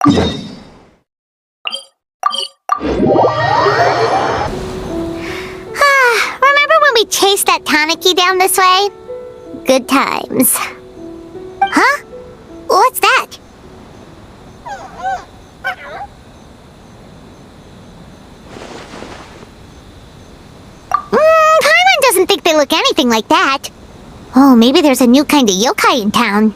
Remember when we chased that Tanuki down this way? Good times. Huh? What's that? Paimon doesn't think they look anything like that. Oh, maybe there's a new kind of yokai in town.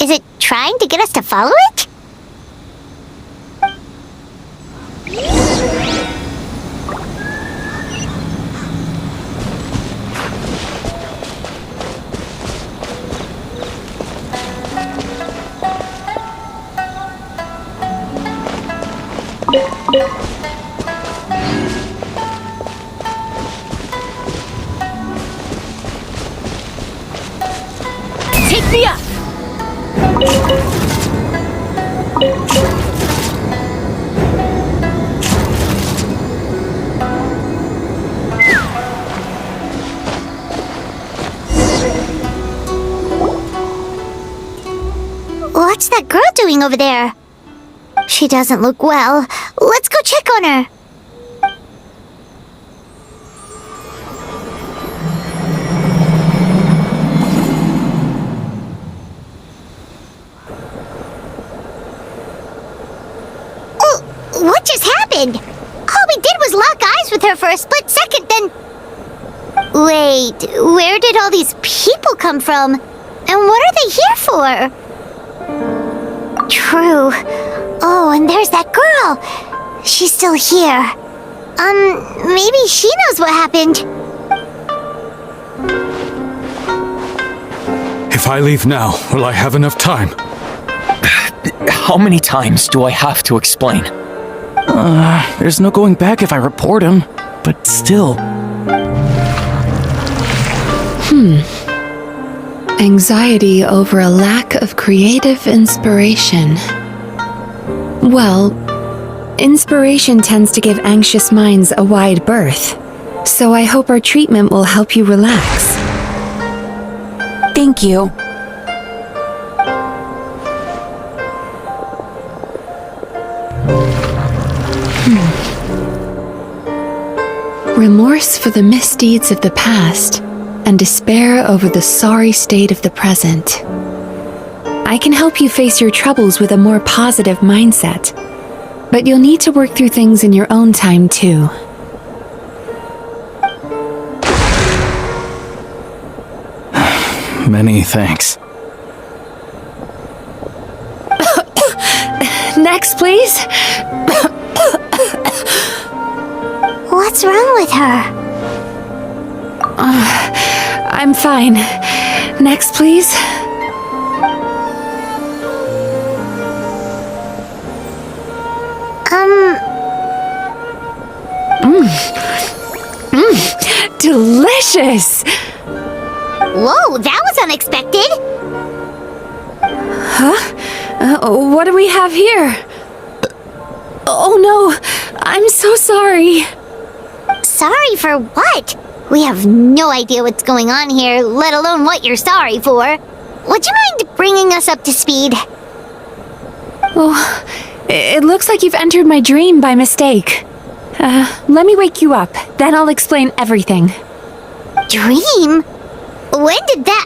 Is it trying to get us to follow it? Take me up! What's that girl doing over there? She doesn't look well. Let's go check on her. What just happened? All we did was lock eyes with her for a split second, then... Wait, where did all these people come from? And what are they here for? True. Oh, and there's that girl. She's still here. Maybe she knows what happened. If I leave now, will I have enough time? How many times do I have to explain? There's no going back if I report him, but still. Anxiety over a lack of creative inspiration. Well, inspiration tends to give anxious minds a wide berth, so I hope our treatment will help you relax. Thank you. Remorse for the misdeeds of the past, and despair over the sorry state of the present. I can help you face your troubles with a more positive mindset, but you'll need to work through things in your own time too. Many thanks. Next, please. What's wrong with her? I'm fine. Next, please. Delicious! Whoa, that was unexpected! Huh? What do we have here? Oh no! I'm so sorry! Sorry for what? We have no idea what's going on here, let alone what you're sorry for. Would you mind bringing us up to speed? Oh, it looks like you've entered my dream by mistake. Let me wake you up, then I'll explain everything. Dream? When did that...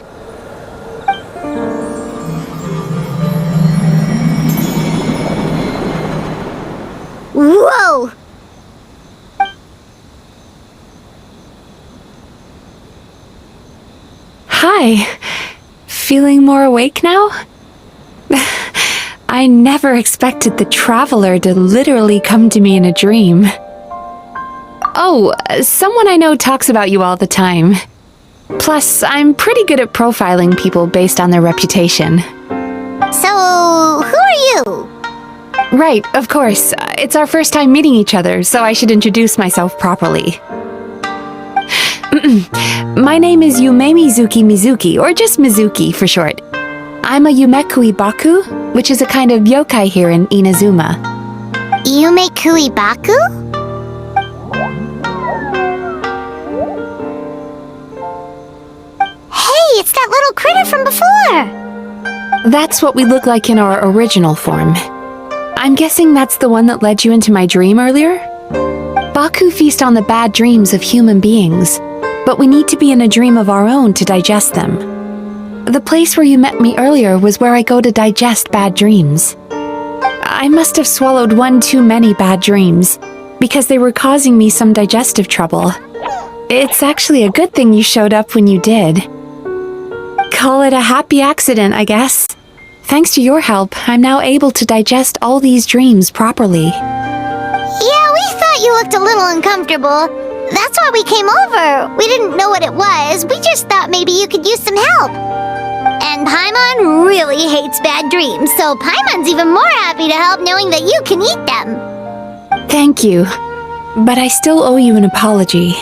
Whoa! Hi. Feeling more awake now? I never expected the Traveler to literally come to me in a dream. Oh, someone I know talks about you all the time. Plus, I'm pretty good at profiling people based on their reputation. So, who are you? Right, of course. It's our first time meeting each other, so I should introduce myself properly. My name is Yumemizuki Mizuki, or just Mizuki for short. I'm a Yumekui Baku, which is a kind of yokai here in Inazuma. Yumekui Baku? critter from before. That's what we look like in our original form. I'm guessing that's the one that led you into my dream earlier? Baku feast on the bad dreams of human beings, but we need to be in a dream of our own to digest them. The place where you met me earlier was where I go to digest bad dreams. I must have swallowed one too many bad dreams, because they were causing me some digestive trouble. It's actually a good thing you showed up when you did. Call it a happy accident, I guess. Thanks to your help, I'm now able to digest all these dreams properly. Yeah, we thought you looked a little uncomfortable. That's why we came over. We didn't know what it was. We just thought maybe you could use some help. And Paimon really hates bad dreams, so Paimon's even more happy to help knowing that you can eat them. Thank you, but I still owe you an apology.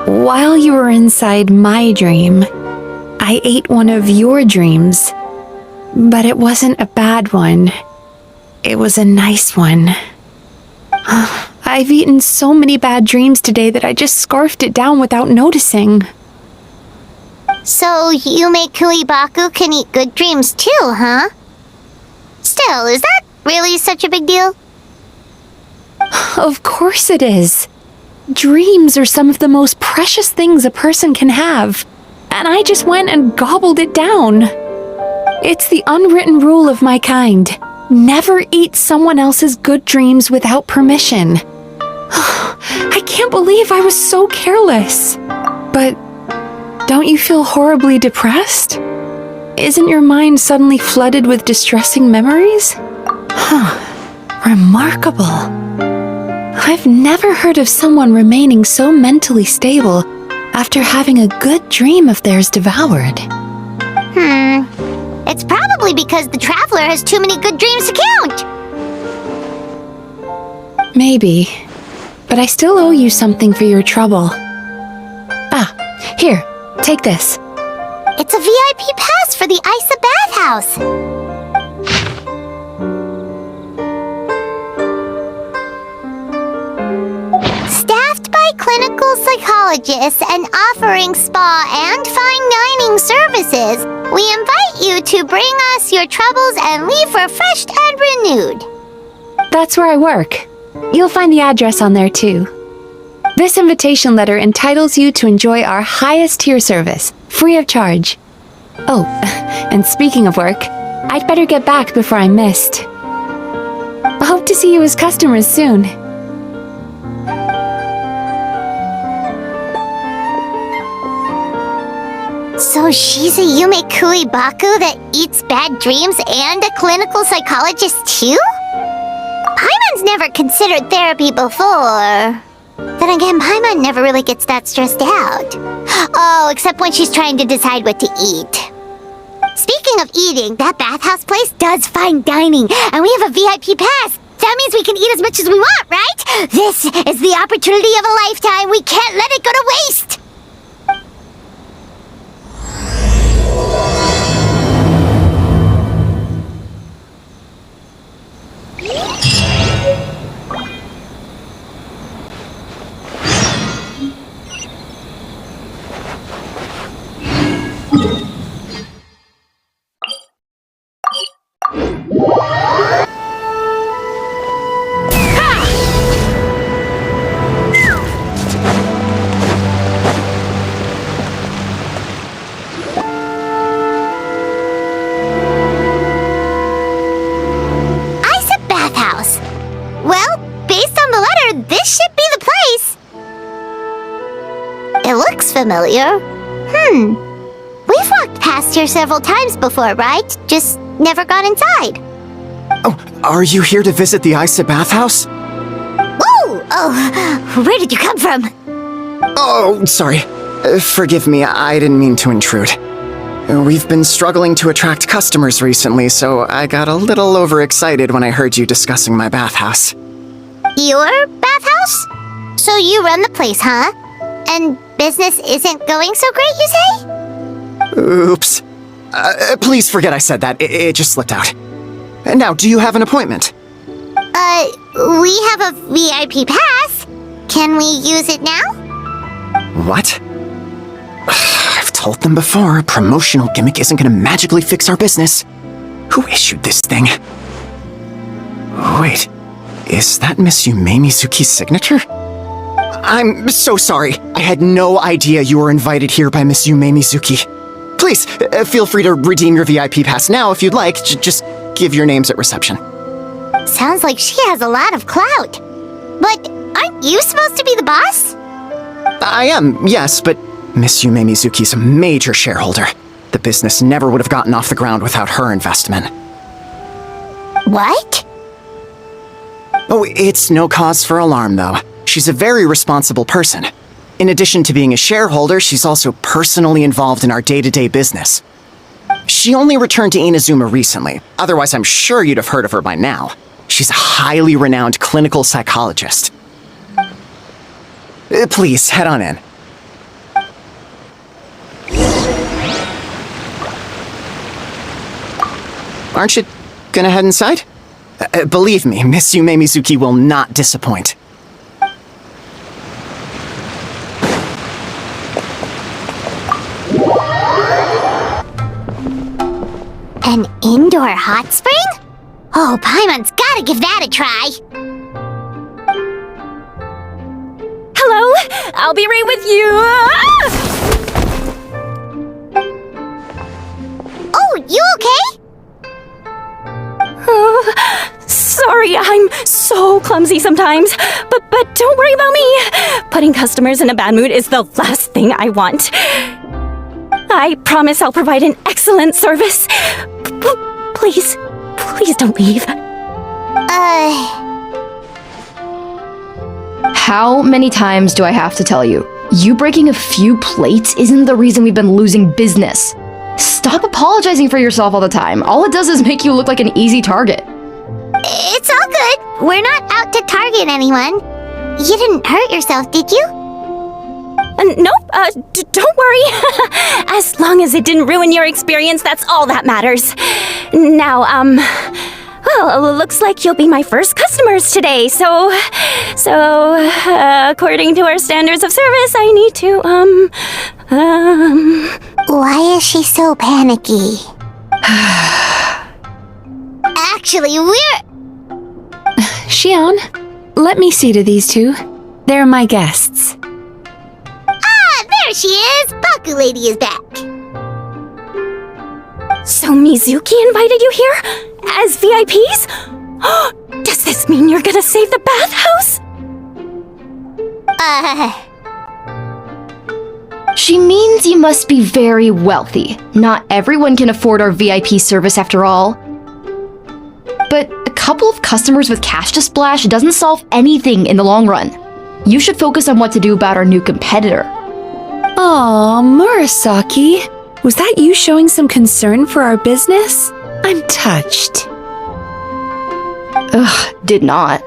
While you were inside my dream, I ate one of your dreams. But it wasn't a bad one. It was a nice one. I've eaten so many bad dreams today that I just scarfed it down without noticing. So Yumemizuki Baku can eat good dreams too, huh? Still, is that really such a big deal? Of course it is. Dreams are some of the most precious things a person can have, and I just went and gobbled it down. It's the unwritten rule of my kind. Never eat someone else's good dreams without permission. I can't believe I was so careless. But don't you feel horribly depressed? Isn't your mind suddenly flooded with distressing memories? Remarkable. I've never heard of someone remaining so mentally stable after having a good dream of theirs devoured. It's probably because the traveler has too many good dreams to count. Maybe, but I still owe you something for your trouble. Here, take this. It's a VIP pass for the Isa bathhouse. Staffed by clinical psychologists and offering spa and fine dining services, we invite you to bring us your troubles and leave refreshed and renewed. That's where I work. You'll find the address on there too. This invitation letter entitles you to enjoy our highest tier service, free of charge. Oh, and speaking of work, I'd better get back before I'm missed. Hope to see you as customers soon. So she's a Yumemizuki Baku that eats bad dreams and a clinical psychologist too? Paimon's never considered therapy before. Then again, Paimon never really gets that stressed out. Oh, except when she's trying to decide what to eat. Speaking of eating, that bathhouse place does fine dining, and we have a VIP pass. That means we can eat as much as we want, right? This is the opportunity of a lifetime. We can't let it go to waste. It looks familiar. We've walked past here several times before, right? Just never gone inside. Oh, are you here to visit the Isa bathhouse? Ooh! Oh, where did you come from? Oh, sorry. Forgive me, I didn't mean to intrude. We've been struggling to attract customers recently, so I got a little overexcited when I heard you discussing my bathhouse. Your bathhouse? So you run the place, huh? And business isn't going so great, you say? Oops. Please forget I said that. It just slipped out. Now, do you have an appointment? We have a VIP pass. Can we use it now? What? I've told them before, a promotional gimmick isn't gonna magically fix our business. Who issued this thing? Wait, is that Miss Yumemizuki's signature? I'm so sorry. I had no idea you were invited here by Miss Yumemizuki. Please, feel free to redeem your VIP pass now if you'd like. Just give your names at reception. Sounds like she has a lot of clout. But aren't you supposed to be the boss? I am, yes, but Miss Yumemizuki's a major shareholder. The business never would have gotten off the ground without her investment. What? Oh, it's no cause for alarm, though. She's a very responsible person. In addition to being a shareholder, she's also personally involved in our day-to-day business. She only returned to Inazuma recently, otherwise I'm sure you'd have heard of her by now. She's a highly renowned clinical psychologist. Please, head on in. Aren't you gonna head inside? Believe me, Miss Yumemizuki will not disappoint. An indoor hot spring? Oh, Paimon's gotta give that a try. Hello? I'll be right with you. Oh, you okay? Sorry, I'm so clumsy sometimes. But don't worry about me. Putting customers in a bad mood is the last thing I want. I promise I'll provide an excellent service. Please don't leave. How many times do I have to tell you? You breaking a few plates isn't the reason we've been losing business. Stop apologizing for yourself all the time. All it does is make you look like an easy target. It's all good. We're not out to target anyone. You didn't hurt yourself, did you? Nope, don't worry. As long as it didn't ruin your experience, that's all that matters. Now, well, looks like you'll be my first customers today, so, according to our standards of service, I need to, Why is she so panicky? Actually, we're... Xion, let me see to these two. They're my guests. There she is! Baku Lady is back. So Mizuki invited you here? As VIPs? Does this mean you're gonna save the bathhouse? She means you must be very wealthy. Not everyone can afford our VIP service after all. But a couple of customers with cash to splash doesn't solve anything in the long run. You should focus on what to do about our new competitor. Aw, Murasaki. Was that you showing some concern for our business? I'm touched. Ugh, did not.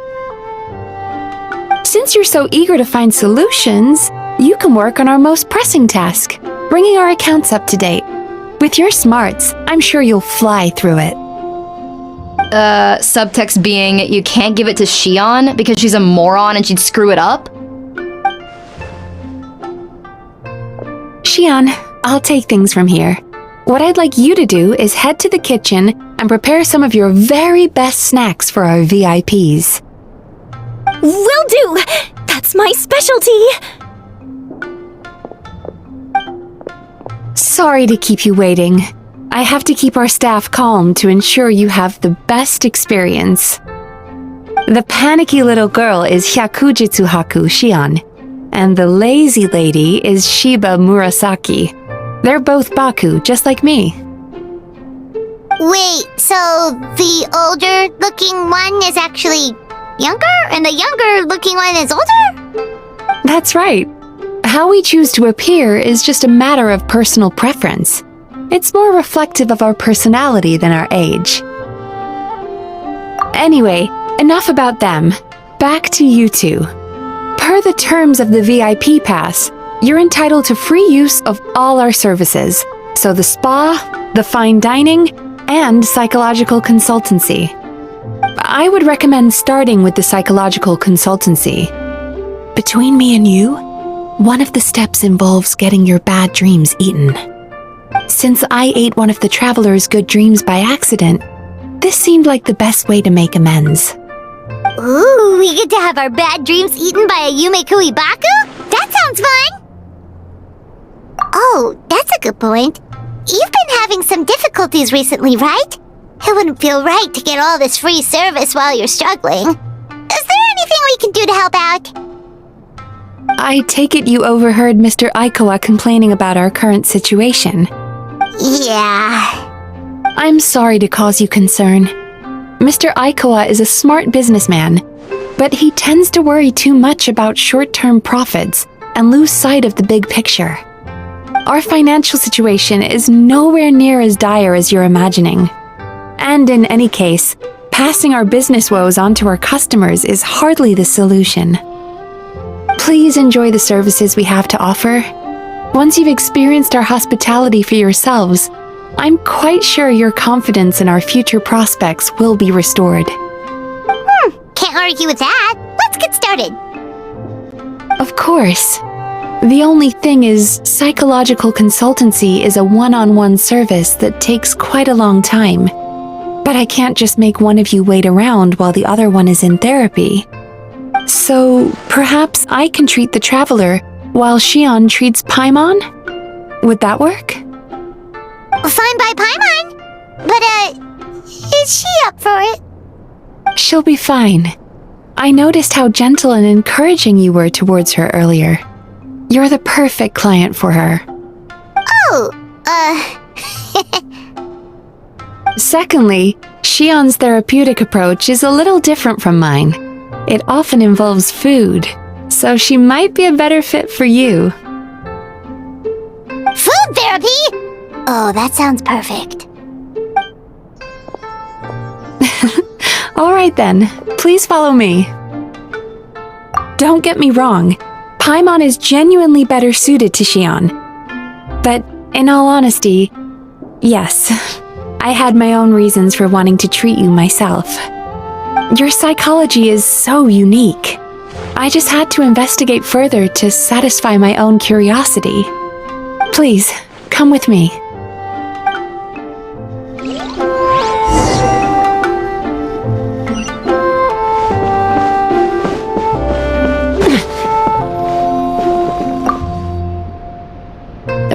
Since you're so eager to find solutions, you can work on our most pressing task, bringing our accounts up to date. With your smarts, I'm sure you'll fly through it. Subtext being, you can't give it to Xion because she's a moron and she'd screw it up? Xion, I'll take things from here. What I'd like you to do is head to the kitchen and prepare some of your very best snacks for our VIPs. Will do! That's my specialty! Sorry to keep you waiting. I have to keep our staff calm to ensure you have the best experience. The panicky little girl is Hyakujitsu Haku Xion, and the lazy lady is Shiba Murasaki. They're both Baku, just like me. Wait, so the older-looking one is actually younger, and the younger-looking one is older? That's right. How we choose to appear is just a matter of personal preference. It's more reflective of our personality than our age. Anyway, enough about them. Back to you two. Per the terms of the VIP pass, you're entitled to free use of all our services. So the spa, the fine dining, and psychological consultancy. I would recommend starting with the psychological consultancy. Between me and you, one of the steps involves getting your bad dreams eaten. Since I ate one of the traveler's good dreams by accident, this seemed like the best way to make amends. Ooh, we get to have our bad dreams eaten by a Yumemizuki Baku? That sounds fun! Oh, that's a good point. You've been having some difficulties recently, right? It wouldn't feel right to get all this free service while you're struggling. Is there anything we can do to help out? I take it you overheard Mr. Aikawa complaining about our current situation. Yeah. I'm sorry to cause you concern. Mr. Aikawa is a smart businessman, but he tends to worry too much about short-term profits and lose sight of the big picture. Our financial situation is nowhere near as dire as you're imagining. And in any case, passing our business woes on to our customers is hardly the solution. Please enjoy the services we have to offer. Once you've experienced our hospitality for yourselves, I'm quite sure your confidence in our future prospects will be restored. Can't argue with that. Let's get started. Of course. The only thing is, psychological consultancy is a one-on-one service that takes quite a long time. But I can't just make one of you wait around while the other one is in therapy. So, perhaps I can treat the traveler while Shion treats Paimon? Would that work? Fine by Paimon. But, is she up for it? She'll be fine. I noticed how gentle and encouraging you were towards her earlier. You're the perfect client for her. Oh, Secondly, Shion's therapeutic approach is a little different from mine. It often involves food, so she might be a better fit for you. food therapy? Oh, that sounds perfect. All right then, please follow me. Don't get me wrong, Paimon is genuinely better suited to Shion. But in all honesty, yes, I had my own reasons for wanting to treat you myself. Your psychology is so unique. I just had to investigate further to satisfy my own curiosity. Please, come with me.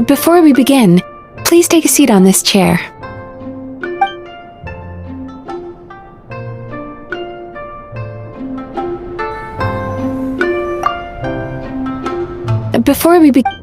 Before we begin, please take a seat on this chair. Before we begin...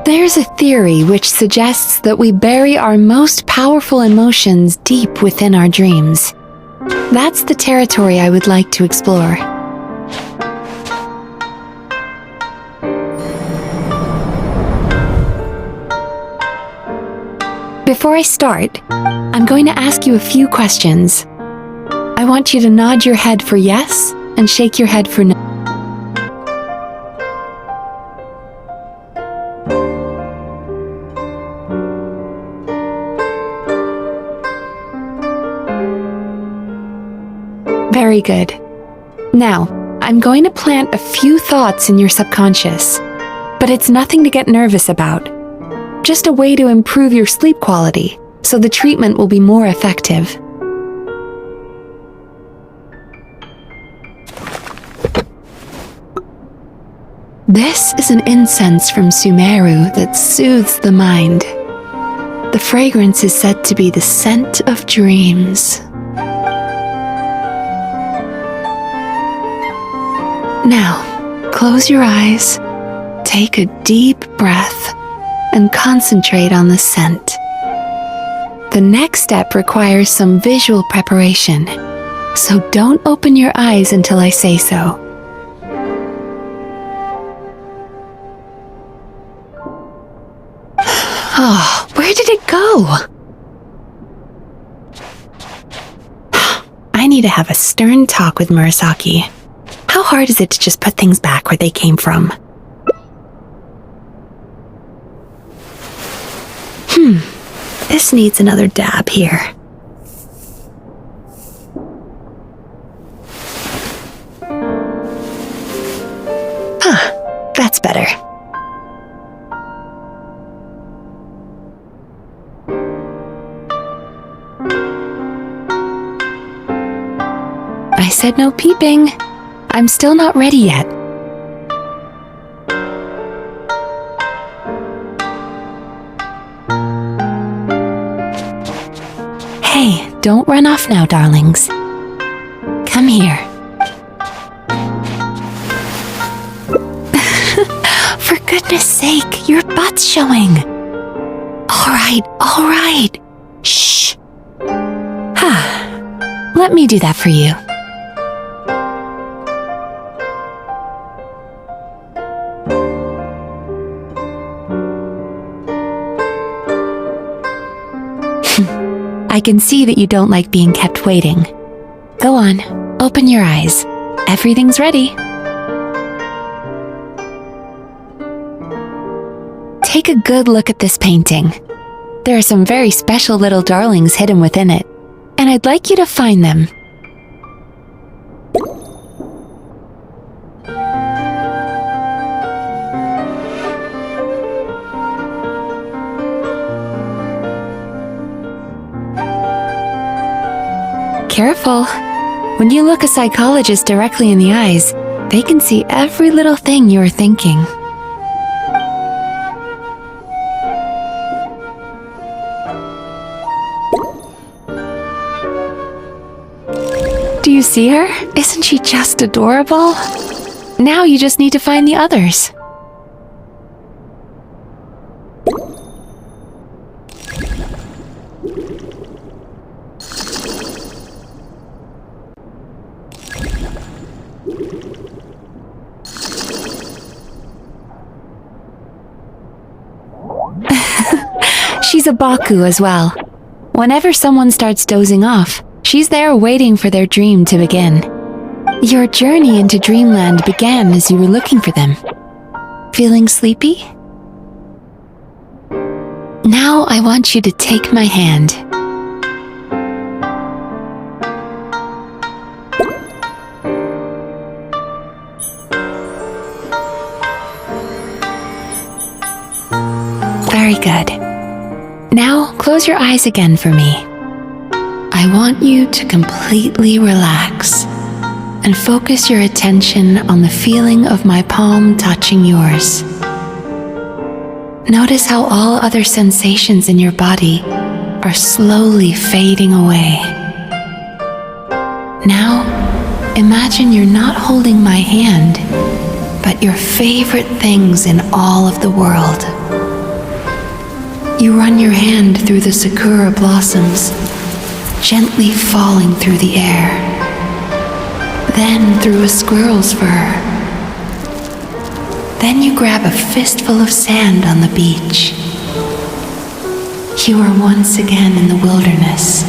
There's a theory which suggests that we bury our most powerful emotions deep within our dreams. That's the territory I would like to explore. Before I start, I'm going to ask you a few questions. I want you to nod your head for yes and shake your head for no. Very good. Now, I'm going to plant a few thoughts in your subconscious, but it's nothing to get nervous about. Just a way to improve your sleep quality, so the treatment will be more effective. This is an incense from Sumeru that soothes the mind. The fragrance is said to be the scent of dreams. Now, close your eyes, take a deep breath, and concentrate on the scent. The next step requires some visual preparation, so don't open your eyes until I say so. Oh, where did it go? I need to have a stern talk with Murasaki. How hard is it to just put things back where they came from? This needs another dab here. That's better. I said no peeping. I'm still not ready yet. Hey, don't run off now, darlings. Come here. For goodness sake, your butt's showing. All right. Shh. Let me do that for you. I can see that you don't like being kept waiting. Go on, open your eyes. Everything's ready. Take a good look at this painting. There are some very special little darlings hidden within it, and I'd like you to find them. Careful. When you look a psychologist directly in the eyes, they can see every little thing you're thinking. Do you see her? Isn't she just adorable? Now you just need to find the others. She's a Baku as well. Whenever someone starts dozing off, she's there waiting for their dream to begin. Your journey into Dreamland began as you were looking for them. Feeling sleepy? Now I want you to take my hand. Very good. Now close your eyes again for me. I want you to completely relax and focus your attention on the feeling of my palm touching yours. Notice how all other sensations in your body are slowly fading away. Now, imagine you're not holding my hand, but your favorite things in all of the world. You run your hand through the sakura blossoms, gently falling through the air, then through a squirrel's fur. Then you grab a fistful of sand on the beach. You are once again in the wilderness,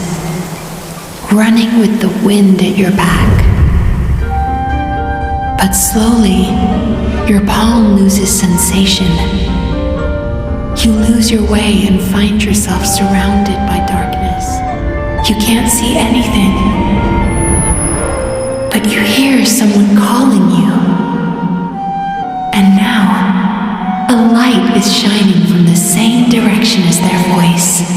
running with the wind at your back. But slowly, your palm loses sensation. You lose your way and find yourself surrounded by darkness. You can't see anything, but you hear someone calling you. And now, a light is shining from the same direction as their voice.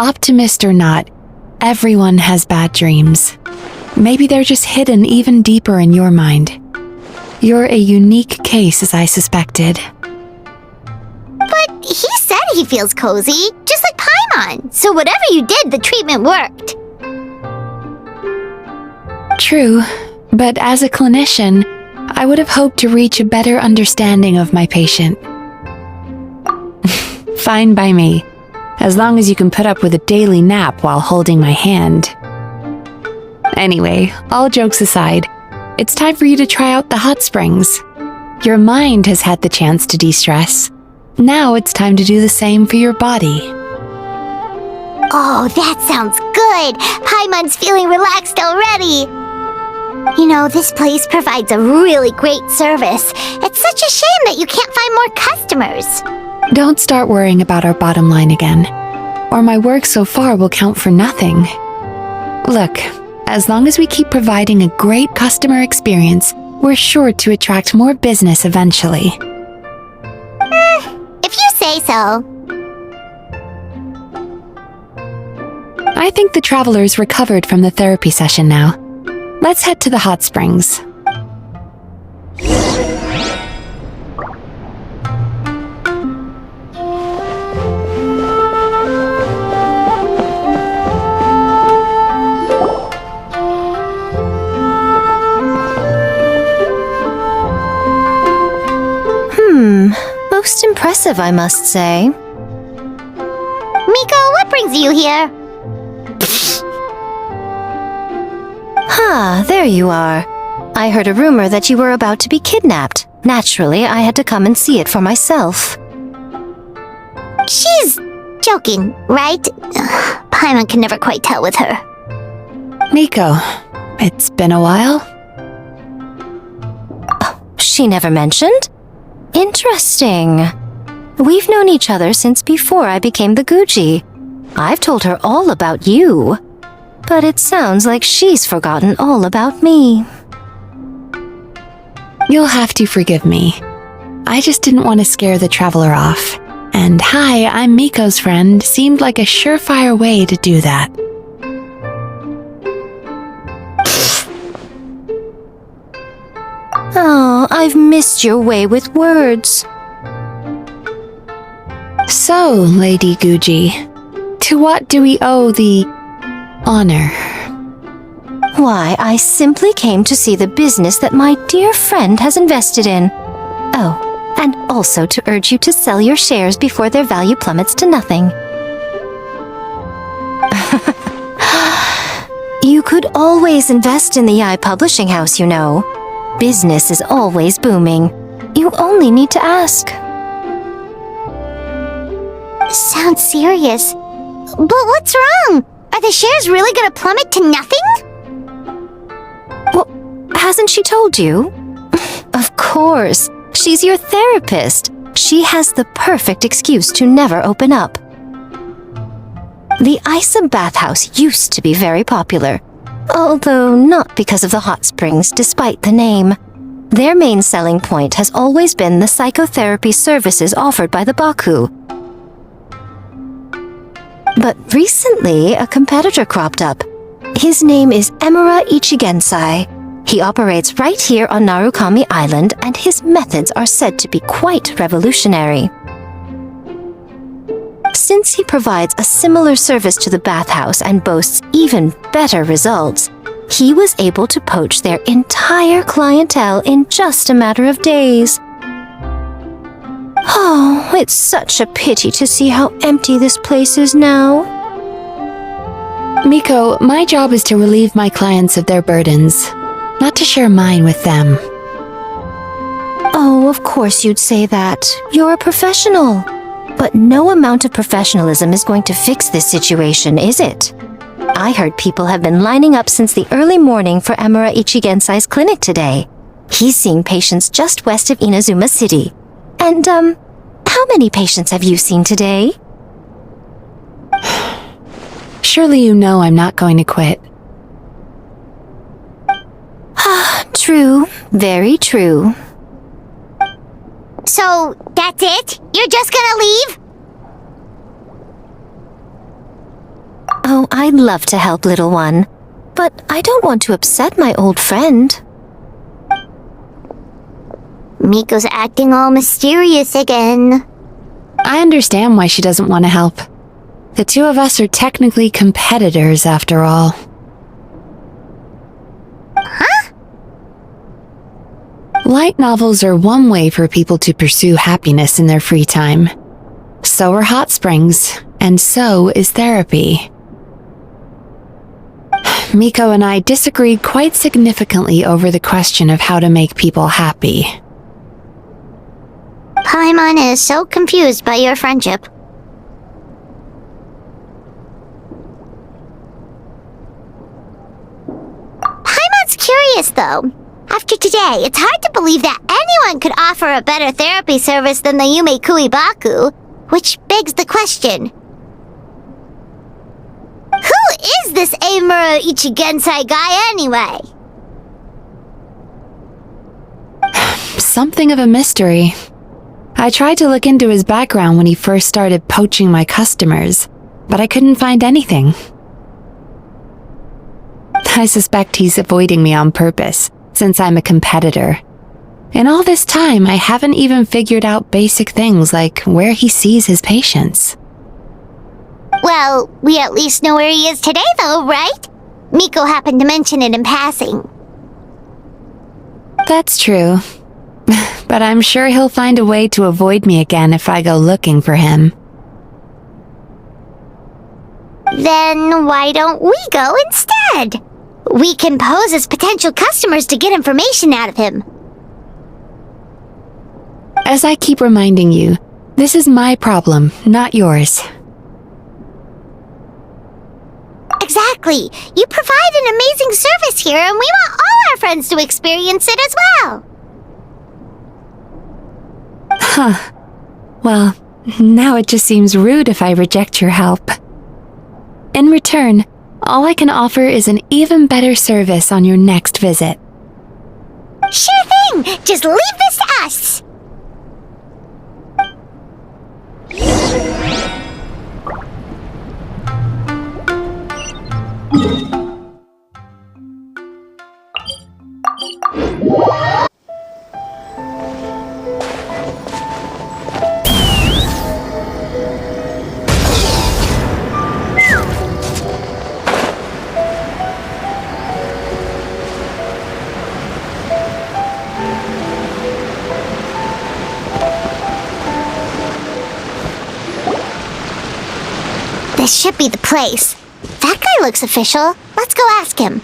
Optimist or not, everyone has bad dreams. Maybe they're just hidden even deeper in your mind. You're a unique case, as I suspected. But he said he feels cozy, just like Paimon. So whatever you did, the treatment worked. True, but as a clinician, I would have hoped to reach a better understanding of my patient. Fine by me, as long as you can put up with a daily nap while holding my hand. Anyway, all jokes aside, it's time for you to try out the hot springs. Your mind has had the chance to de-stress. Now it's time to do the same for your body. Oh, that sounds good. Paimon's feeling relaxed already. You know, this place provides a really great service. It's such a shame that you can't find more customers. Don't start worrying about our bottom line again, or my work so far will count for nothing. Look, as long as we keep providing a great customer experience, we're sure to attract more business eventually. If you say so. I think the traveler's recovered from the therapy session now. Let's head to the hot springs. Most impressive, I must say. Miko, what brings you here? There you are. I heard a rumor that you were about to be kidnapped. Naturally, I had to come and see it for myself. She's joking, right? Paimon can never quite tell with her. Miko, it's been a while. She never mentioned? Interesting. We've known each other since before I became the Guji. I've told her all about you. But it sounds like she's forgotten all about me. You'll have to forgive me. I just didn't want to scare the traveler off. And hi, I'm Miko's friend seemed like a surefire way to do that. Oh, I've missed your way with words. So, Lady Guji, to what do we owe the honor? Why, I simply came to see the business that my dear friend has invested in. Oh, and also to urge you to sell your shares before their value plummets to nothing. You could always invest in the Yai Publishing House, you know. Business is always booming. You only need to ask. Sounds serious. But what's wrong? Are the shares really gonna plummet to nothing? Well, hasn't she told you? Of course. She's your therapist. She has the perfect excuse to never open up. The Isa bathhouse used to be very popular, although not because of the hot springs, despite the name. Their main selling point has always been the psychotherapy services offered by the Baku. But recently, a competitor cropped up. His name is Emura Ichigensai. He operates right here on Narukami Island, and his methods are said to be quite revolutionary. Since he provides a similar service to the bathhouse and boasts even better results, he was able to poach their entire clientele in just a matter of days. Oh, it's such a pity to see how empty this place is now. Miko, my job is to relieve my clients of their burdens, not to share mine with them. Oh, of course you'd say that. You're a professional. But no amount of professionalism is going to fix this situation, is it? I heard people have been lining up since the early morning for Emura Ichigensai's clinic today. He's seeing patients just west of Inazuma City. And, how many patients have you seen today? Surely you know I'm not going to quit. True, very true. So, that's it? You're just gonna leave? I'd love to help, little one. But I don't want to upset my old friend. Miko's acting all mysterious again. I understand why she doesn't want to help. The two of us are technically competitors, after all. Huh? Light novels are one way for people to pursue happiness in their free time. So are hot springs, and so is therapy. Miko and I disagreed quite significantly over the question of how to make people happy. Paimon is so confused by your friendship. Paimon's curious, though. After today, it's hard to believe that anyone could offer a better therapy service than the Yumemizuki Baku, which begs the question. Who is this Eimura Ichigensai guy anyway? Something of a mystery. I tried to look into his background when he first started poaching my customers, but I couldn't find anything. I suspect he's avoiding me on purpose, since I'm a competitor. In all this time, I haven't even figured out basic things like where he sees his patients. Well, we at least know where he is today, though, right? Miko happened to mention it in passing. That's true. But I'm sure he'll find a way to avoid me again if I go looking for him. Then why don't we go instead? We can pose as potential customers to get information out of him. As I keep reminding you, this is my problem, not yours. Exactly. You provide an amazing service here, and we want all our friends to experience it as well. Huh. Well, now it just seems rude if I reject your help. In return, all I can offer is an even better service on your next visit. Sure thing! Just leave this to us! This should be the place. That guy looks official. Let's go ask him.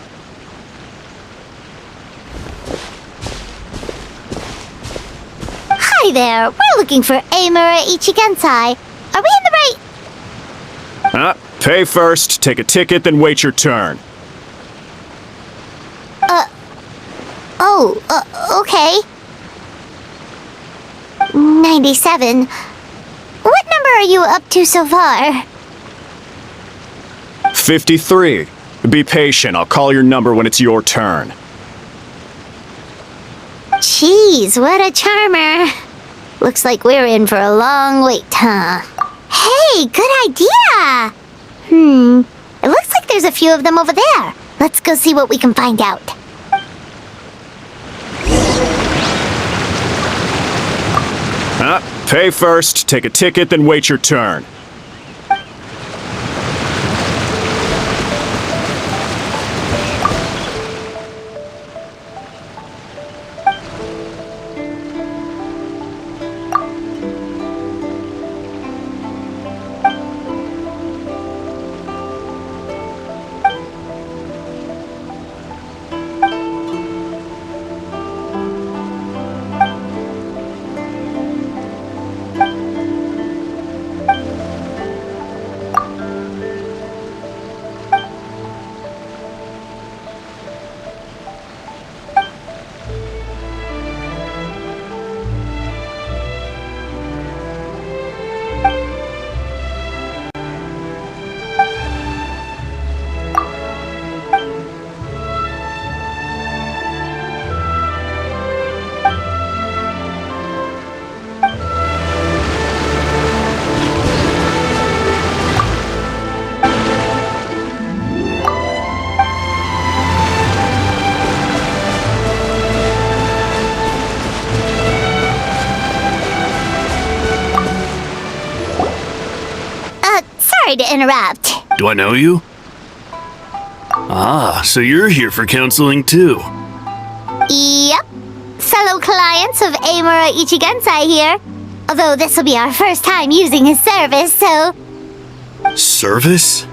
Hi there. We're looking for Eimura Ichigensai. Are we in the right... Pay first, take a ticket, then wait your turn. Okay. 97. What number are you up to so far? 53. Be patient, I'll call your number when it's your turn. Jeez, what a charmer. Looks like we're in for a long wait, huh? Hey, good idea! It looks like there's a few of them over there. Let's go see what we can find out. Pay first, take a ticket, then wait your turn. sorry to interrupt. Do I know you? Ah, so you're here for counseling too. Yep. Fellow clients of Amura Ichigensai here. Although this will be our first time using his service, so... Service?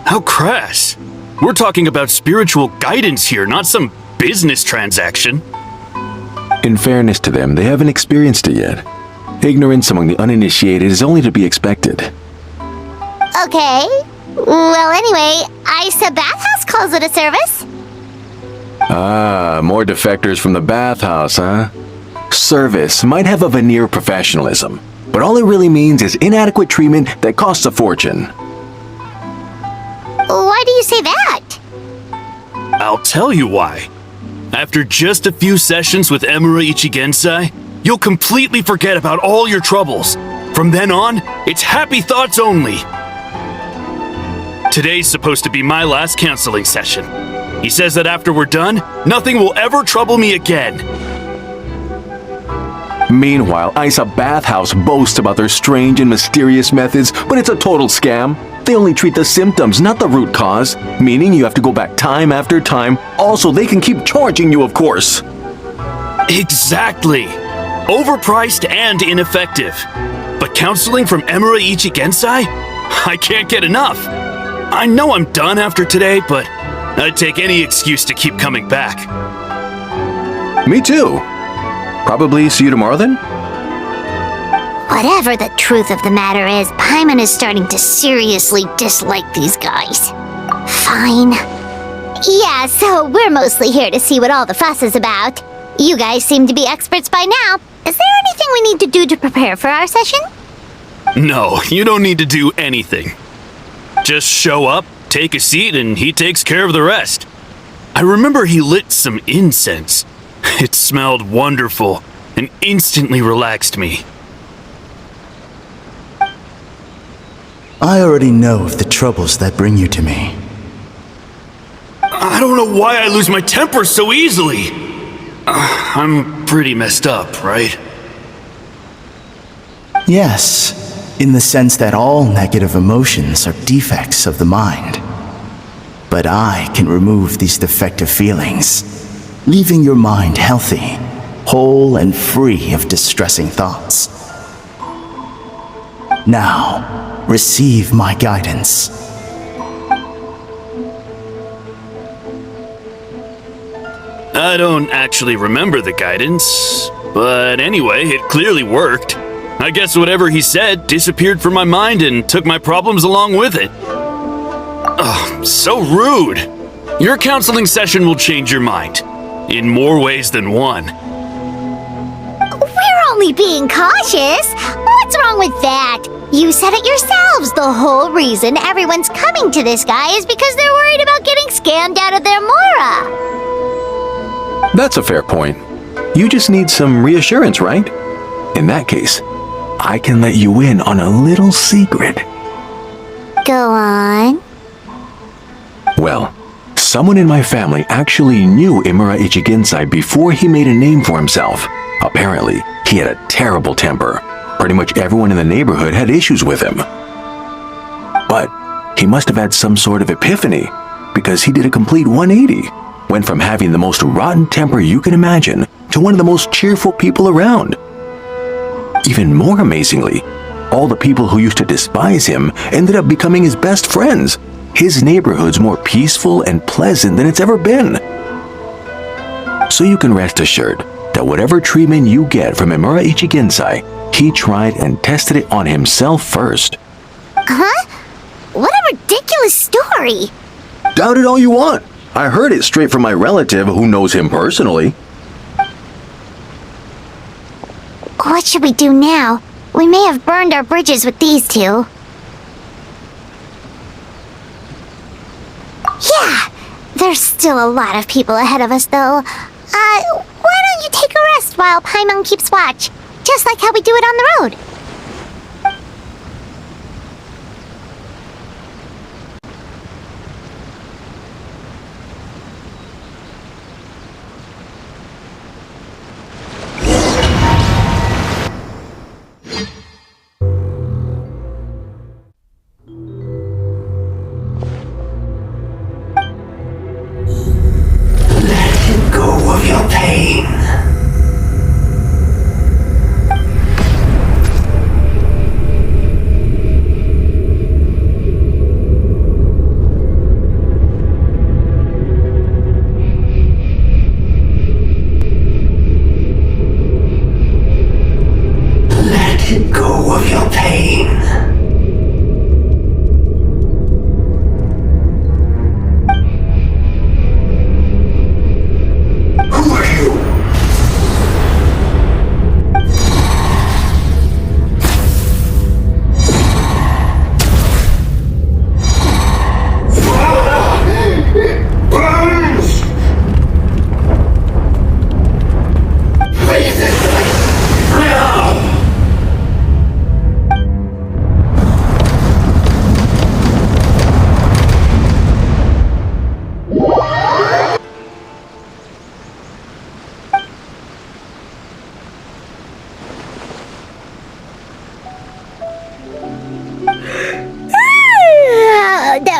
How crass. We're talking about spiritual guidance here, not some business transaction. In fairness to them, they haven't experienced it yet. Ignorance among the uninitiated is only to be expected. Okay. Well, anyway, Isa Bathhouse calls it a service. Ah, more defectors from the bathhouse, huh? Service might have a veneer of professionalism, but all it really means is inadequate treatment that costs a fortune. Why do you say that? I'll tell you why. After just a few sessions with Emura Ichigensai, you'll completely forget about all your troubles. From then on, it's happy thoughts only. Today's supposed to be my last counseling session. He says that after we're done, nothing will ever trouble me again. Meanwhile, Isa Bathhouse boasts about their strange and mysterious methods, but it's a total scam. They only treat the symptoms, not the root cause, meaning you have to go back time after time. Also, they can keep charging you, of course. Exactly. Overpriced and ineffective. But counseling from Emura Ichigensai? I can't get enough. I know I'm done after today, but I'd take any excuse to keep coming back. Me too. Probably see you tomorrow then? Whatever the truth of the matter is, Paimon is starting to seriously dislike these guys. Fine. Yeah, so we're mostly here to see what all the fuss is about. You guys seem to be experts by now. Is there anything we need to do to prepare for our session? No, you don't need to do anything. Just show up, take a seat, and he takes care of the rest. I remember he lit some incense. It smelled wonderful and instantly relaxed me. I already know of the troubles that bring you to me. I don't know why I lose my temper so easily. I'm pretty messed up, right? Yes, in the sense that all negative emotions are defects of the mind. But I can remove these defective feelings, leaving your mind healthy, whole and free of distressing thoughts. Now, receive my guidance. I don't actually remember the guidance, but anyway, it clearly worked. I guess whatever he said disappeared from my mind and took my problems along with it. Oh, so rude. Your counseling session will change your mind, in more ways than one. We're only being cautious. What's wrong with that? You said it yourselves. The whole reason everyone's coming to this guy is because they're worried about getting scammed out of their Mora. That's a fair point. You just need some reassurance, right? In that case, I can let you in on a little secret. Go on. Well, someone in my family actually knew Imura Ichigensai before he made a name for himself. Apparently, he had a terrible temper. Pretty much everyone in the neighborhood had issues with him. But he must have had some sort of epiphany, because he did a complete 180. Went from having the most rotten temper you can imagine to one of the most cheerful people around. Even more amazingly, all the people who used to despise him ended up becoming his best friends. His neighborhood's more peaceful and pleasant than it's ever been. So you can rest assured that whatever treatment you get from Imura Ichigensai, he tried and tested it on himself first. Huh? What a ridiculous story. Doubt it all you want. I heard it straight from my relative who knows him personally. What should we do now? We may have burned our bridges with these two. Yeah, there's still a lot of people ahead of us, though. Why don't you take a rest while Paimon keeps watch? Just like how we do it on the road.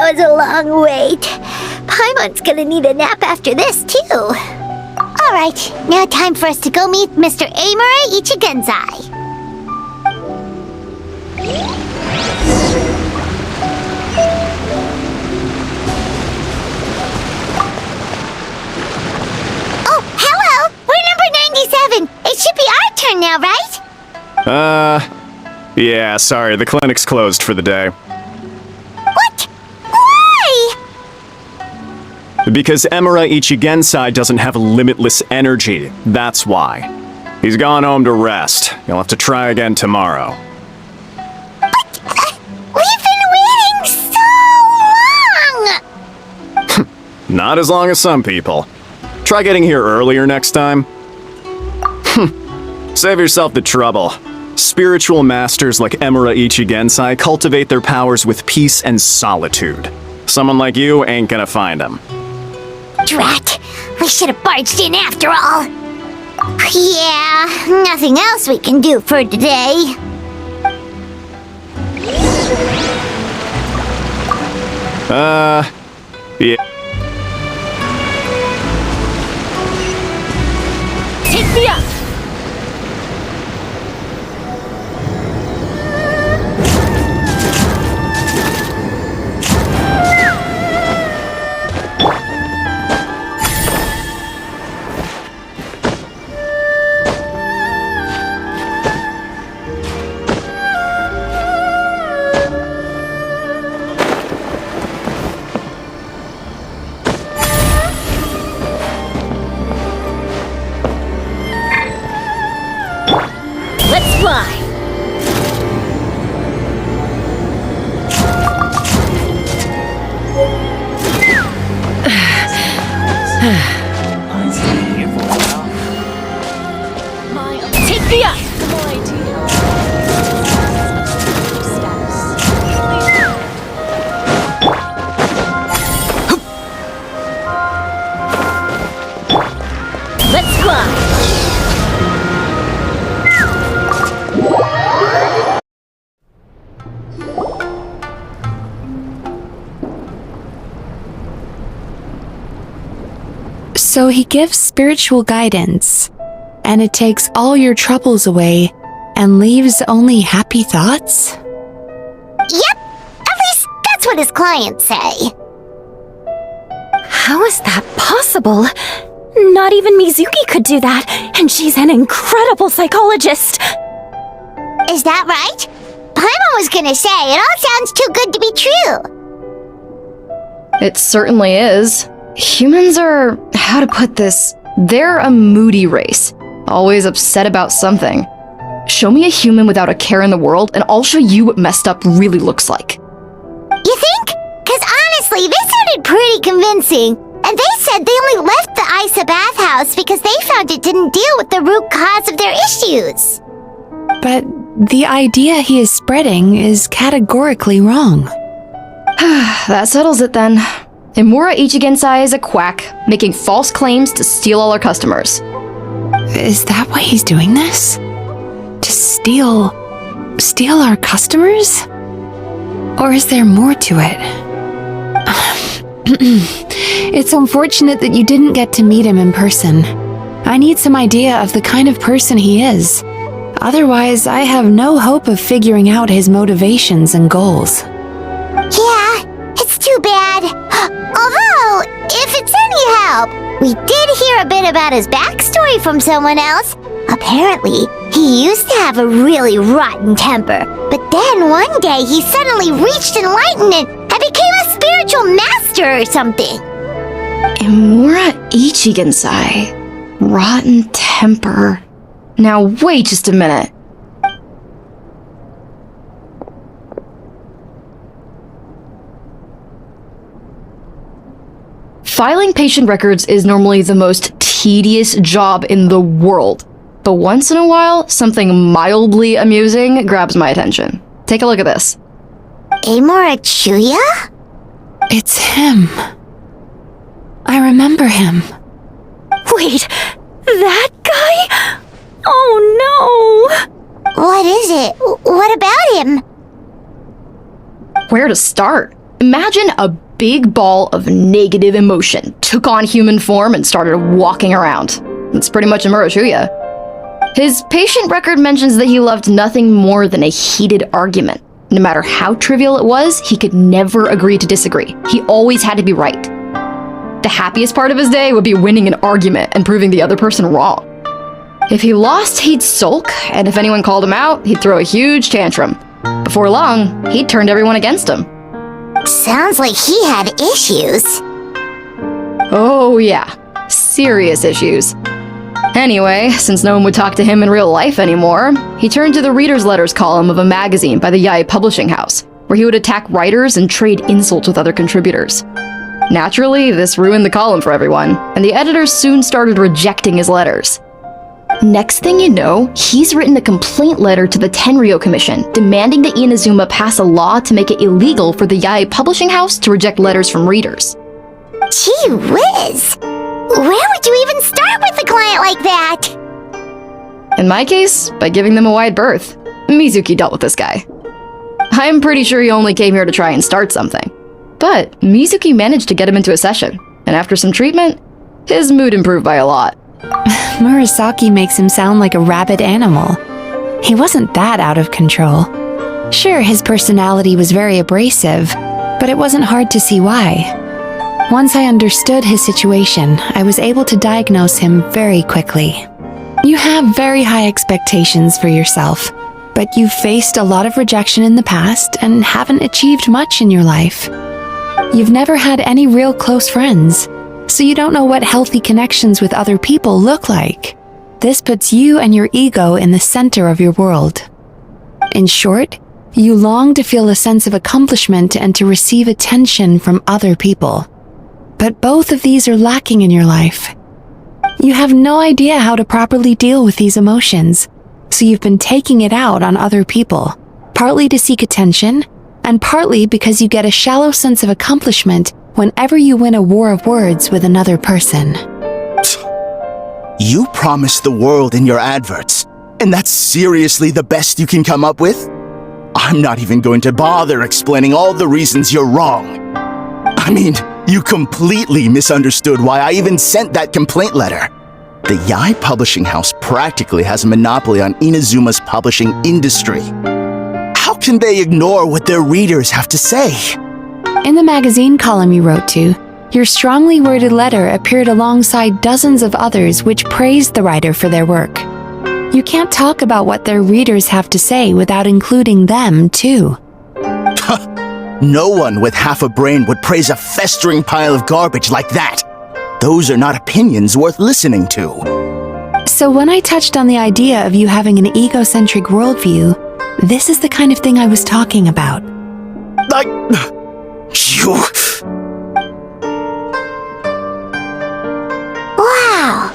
That was a long wait. Paimon's gonna need a nap after this, too. Alright, now time for us to go meet Mr. Amura Ichigenzai. Oh, hello! We're number 97. It should be our turn now, right? Yeah, sorry, the clinic's closed for the day. What? Why? Because Emura Ichigensai doesn't have limitless energy, that's why. He's gone home to rest. You'll have to try again tomorrow. But, we've been waiting so long! Not as long as some people. Try getting here earlier next time. Save yourself the trouble. Spiritual masters like Emura Ichigensai cultivate their powers with peace and solitude. Someone like you ain't gonna find them. Drat! We should have barged in after all! Yeah, nothing else we can do for today. Yeah. Take me up! Let's fly! Take me up! Let's fly! So he gives spiritual guidance, and it takes all your troubles away and leaves only happy thoughts? Yep! At least that's what his clients say. How is that possible? Not even Mizuki could do that, and she's an incredible psychologist. Is that right? Paimon was gonna say it all sounds too good to be true. It certainly is. Humans are, how to put this, they're a moody race, always upset about something. Show me a human without a care in the world, and I'll show you what messed up really looks like. You think? Cause honestly, this sounded pretty convincing. And they said they only left the Isa bathhouse because they found it didn't deal with the root cause of their issues. But the idea he is spreading is categorically wrong. That settles it then. Emura Ichigensai is a quack, making false claims to steal all our customers. Is that why he's doing this? To steal our customers? Or is there more to it? It's unfortunate that you didn't get to meet him in person. I need some idea of the kind of person he is. Otherwise, I have no hope of figuring out his motivations and goals. Yeah, it's too bad. Although, if it's any help, we did hear a bit about his backstory from someone else. Apparently, he used to have a really rotten temper, but then one day he suddenly reached enlightenment and became a spiritual master or something. Emura Ichigensai. Rotten temper. Now wait just a minute. Filing patient records is normally the most tedious job in the world. But once in a while, something mildly amusing grabs my attention. Take a look at this. Amura Chuya? It's him. I remember him. Wait, that guy? Oh no! What is it? What about him? Where to start? Imagine a big ball of negative emotion took on human form and started walking around. That's pretty much Imura Shuya. His patient record mentions that he loved nothing more than a heated argument. No matter how trivial it was, he could never agree to disagree. He always had to be right. The happiest part of his day would be winning an argument and proving the other person wrong. If he lost, he'd sulk, and if anyone called him out, he'd throw a huge tantrum. Before long, he'd turned everyone against him. Sounds like he had issues. Oh yeah, serious issues. Anyway, since no one would talk to him in real life anymore, he turned to the reader's letters column of a magazine by the Yae Publishing House, where he would attack writers and trade insults with other contributors. Naturally, this ruined the column for everyone, and the editors soon started rejecting his letters. Next thing you know, he's written a complaint letter to the Tenryo Commission, demanding that Inazuma pass a law to make it illegal for the Yae Publishing House to reject letters from readers. Gee whiz! Where would you even start with a client like that? In my case, by giving them a wide berth. Mizuki dealt with this guy. I'm pretty sure he only came here to try and start something. But Mizuki managed to get him into a session, and after some treatment, his mood improved by a lot. Murasaki makes him sound like a rabid animal. He wasn't that out of control. Sure, his personality was very abrasive, but it wasn't hard to see why. Once I understood his situation, I was able to diagnose him very quickly. You have very high expectations for yourself, but you've faced a lot of rejection in the past and haven't achieved much in your life. You've never had any real close friends, so you don't know what healthy connections with other people look like. This puts you and your ego in the center of your world. In short, you long to feel a sense of accomplishment and to receive attention from other people. But both of these are lacking in your life. You have no idea how to properly deal with these emotions, so you've been taking it out on other people, partly to seek attention, and partly because you get a shallow sense of accomplishment whenever you win a war of words with another person. You promised the world in your adverts, and that's seriously the best you can come up with? I'm not even going to bother explaining all the reasons you're wrong. I mean, you completely misunderstood why I even sent that complaint letter. The Yae Publishing House practically has a monopoly on Inazuma's publishing industry. How can they ignore what their readers have to say? In the magazine column you wrote to, your strongly worded letter appeared alongside dozens of others which praised the writer for their work. You can't talk about what their readers have to say without including them, too. No one with half a brain would praise a festering pile of garbage like that. Those are not opinions worth listening to. So when I touched on the idea of you having an egocentric worldview, this is the kind of thing I was talking about. You... Wow!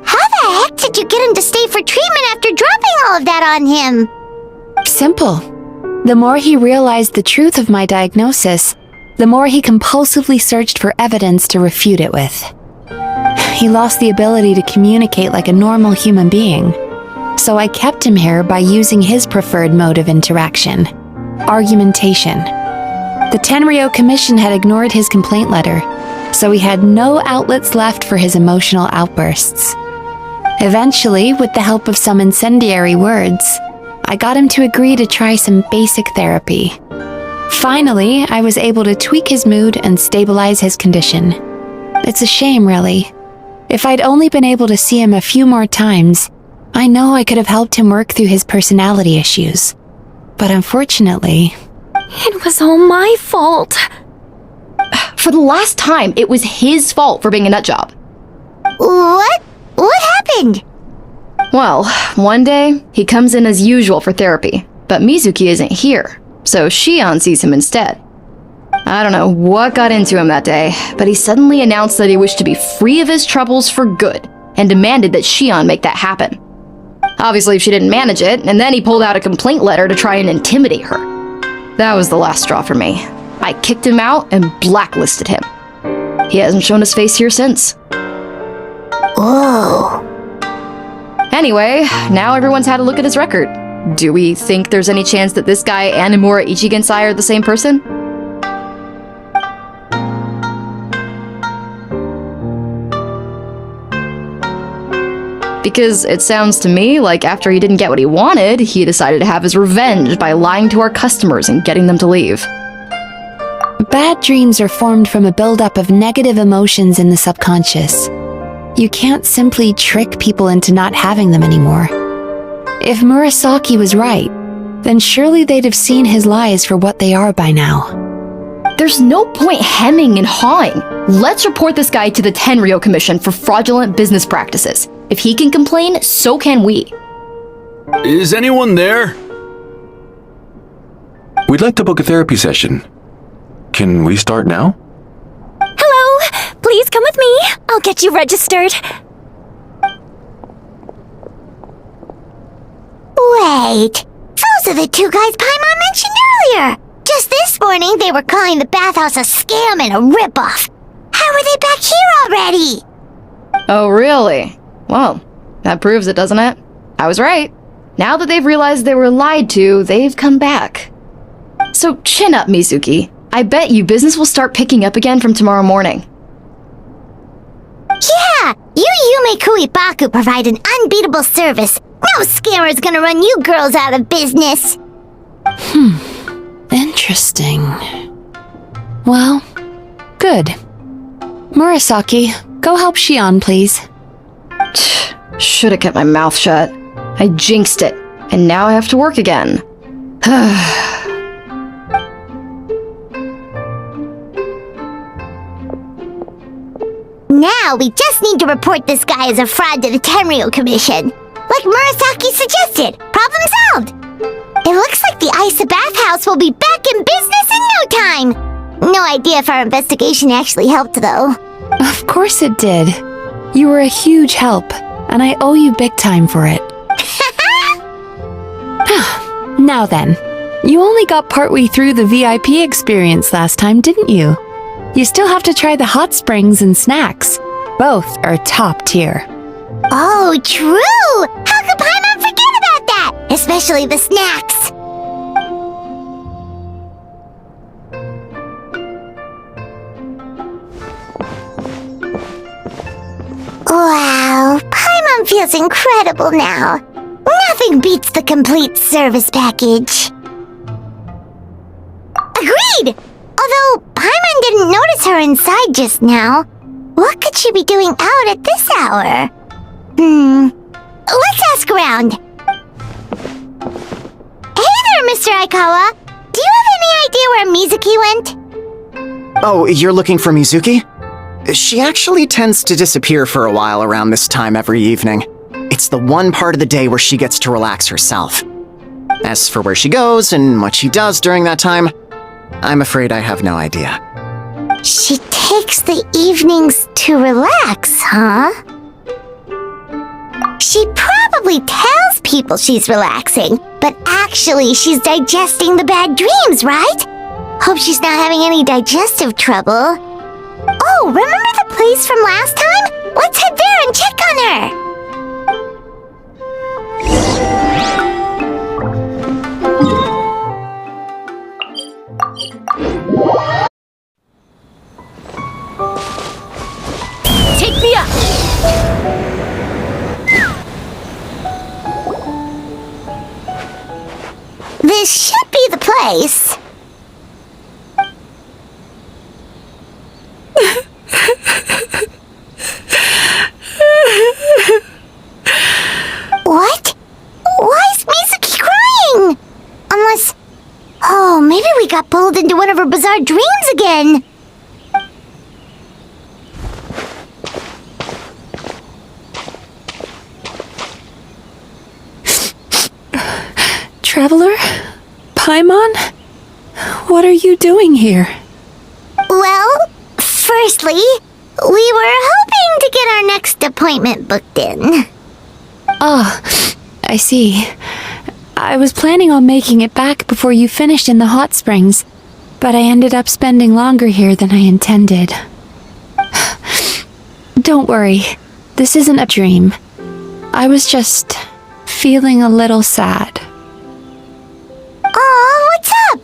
How the heck did you get him to stay for treatment after dropping all of that on him? Simple. The more he realized the truth of my diagnosis, the more he compulsively searched for evidence to refute it with. He lost the ability to communicate like a normal human being, so I kept him here by using his preferred mode of interaction: argumentation. The Tenryo Commission had ignored his complaint letter, so he had no outlets left for his emotional outbursts. Eventually, with the help of some incendiary words, I got him to agree to try some basic therapy. Finally, I was able to tweak his mood and stabilize his condition. It's a shame, really. If I'd only been able to see him a few more times, I know I could have helped him work through his personality issues. But unfortunately... It was all my fault. For the last time, it was his fault for being a nutjob. What? What happened? Well, one day, he comes in as usual for therapy, but Mizuki isn't here, so Shion sees him instead. I don't know what got into him that day, but he suddenly announced that he wished to be free of his troubles for good, and demanded that Shion make that happen. Obviously, she didn't manage it, and then he pulled out a complaint letter to try and intimidate her. That was the last straw for me. I kicked him out and blacklisted him. He hasn't shown his face here since. Whoa. Anyway, now everyone's had a look at his record. Do we think there's any chance that this guy and Imura Ichigensai are the same person? Because it sounds to me like after he didn't get what he wanted, he decided to have his revenge by lying to our customers and getting them to leave. Bad dreams are formed from a buildup of negative emotions in the subconscious. You can't simply trick people into not having them anymore. If Murasaki was right, then surely they'd have seen his lies for what they are by now. There's no point hemming and hawing. Let's report this guy to the Tenryo Commission for fraudulent business practices. If he can complain, so can we. Is anyone there? We'd like to book a therapy session. Can we start now? Hello! Please come with me. I'll get you registered. Wait, those are the two guys Paimon mentioned earlier. Just this morning, they were calling the bathhouse a scam and a ripoff. How are they back here already? Oh, really? Well, that proves it, doesn't it? I was right. Now that they've realized they were lied to, they've come back. So chin up, Mizuki. I bet you business will start picking up again from tomorrow morning. Yeah, you Yumei Baku provide an unbeatable service. No scammer's gonna run you girls out of business. Interesting. Well, good. Murasaki, go help Shion, please. Should've kept my mouth shut. I jinxed it, and now I have to work again. Now we just need to report this guy as a fraud to the Tenryo Commission. Like Murasaki suggested. Problem solved. It looks like the Isa bathhouse will be back in business in no time. No idea if our investigation actually helped, though. Of course it did. You were a huge help, and I owe you big time for it. Now then, you only got partway through the VIP experience last time, didn't you? You still have to try the hot springs and snacks. Both are top tier. Oh, true! How could Paimon forget about that? Especially the snacks. Wow, Paimon feels incredible now. Nothing beats the complete service package. Agreed! Although Paimon didn't notice her inside just now. What could she be doing out at this hour? Let's ask around. Hey there, Mr. Aikawa. Do you have any idea where Mizuki went? Oh, you're looking for Mizuki? She actually tends to disappear for a while around this time every evening. It's the one part of the day where she gets to relax herself. As for where she goes and what she does during that time, I'm afraid I have no idea. She takes the evenings to relax, huh? She probably tells people she's relaxing, but actually she's digesting the bad dreams, right? Hope she's not having any digestive trouble. Oh, remember the place from last time? Let's head there and check on her. Take me up! This should be the place. What? Why is Mizuki crying? Unless... Oh, maybe we got pulled into one of her bizarre dreams again. Traveler? Paimon? What are you doing here? Well, firstly, we were hoping to get our next appointment booked in. Oh, I see. I was planning on making it back before you finished in the hot springs, but I ended up spending longer here than I intended. Don't worry, this isn't a dream. I was just feeling a little sad. Oh, what's up?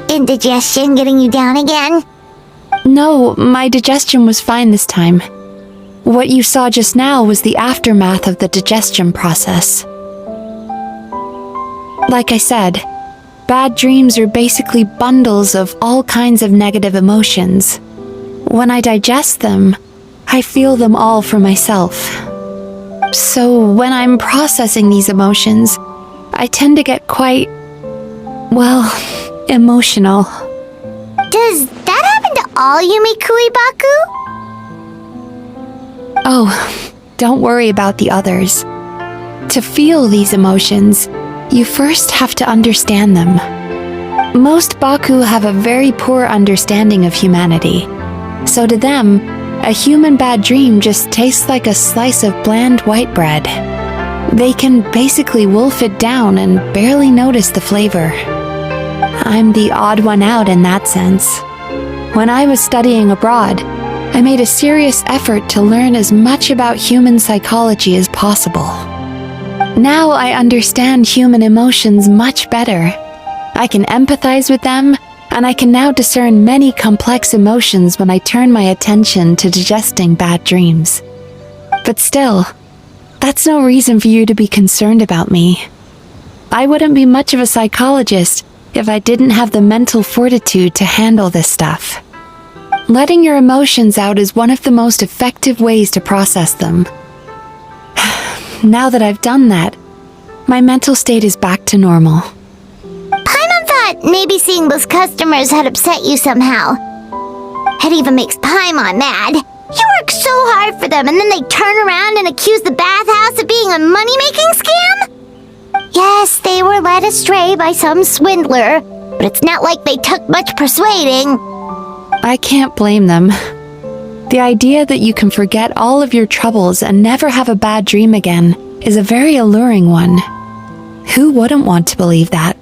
Indigestion getting you down again? No, my digestion was fine this time. What you saw just now was the aftermath of the digestion process. Like I said, bad dreams are basically bundles of all kinds of negative emotions. When I digest them, I feel them all for myself. So when I'm processing these emotions, I tend to get quite, well, emotional. Does that happen to all Yumikui Baku? Oh, don't worry about the others. To feel these emotions, you first have to understand them. Most Baku have a very poor understanding of humanity. So to them, a human bad dream just tastes like a slice of bland white bread. They can basically wolf it down and barely notice the flavor. I'm the odd one out in that sense. When I was studying abroad, I made a serious effort to learn as much about human psychology as possible. Now I understand human emotions much better. I can empathize with them, and I can now discern many complex emotions when I turn my attention to digesting bad dreams. But still, that's no reason for you to be concerned about me. I wouldn't be much of a psychologist if I didn't have the mental fortitude to handle this stuff. Letting your emotions out is one of the most effective ways to process them. Now that I've done that, my mental state is back to normal. Paimon thought maybe seeing those customers had upset you somehow. It even makes Paimon mad. You work so hard for them and then they turn around and accuse the bathhouse of being a money-making scam? Yes, they were led astray by some swindler, but it's not like they took much persuading. I can't blame them. The idea that you can forget all of your troubles and never have a bad dream again is a very alluring one. Who wouldn't want to believe that?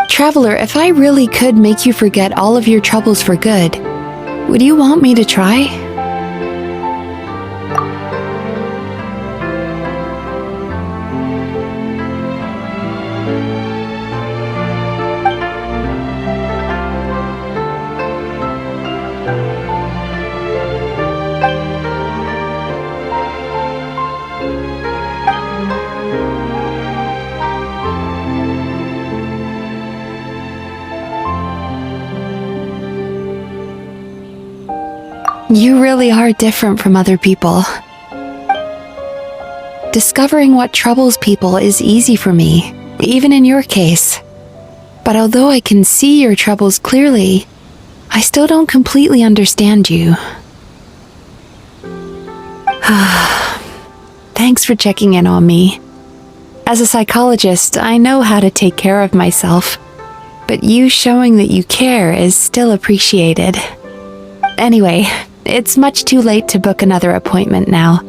Traveler, if I really could make you forget all of your troubles for good, would you want me to try? You really are different from other people. Discovering what troubles people is easy for me, even in your case. But although I can see your troubles clearly, I still don't completely understand you. Thanks for checking in on me. As a psychologist, I know how to take care of myself, but you showing that you care is still appreciated. Anyway, it's much too late to book another appointment now.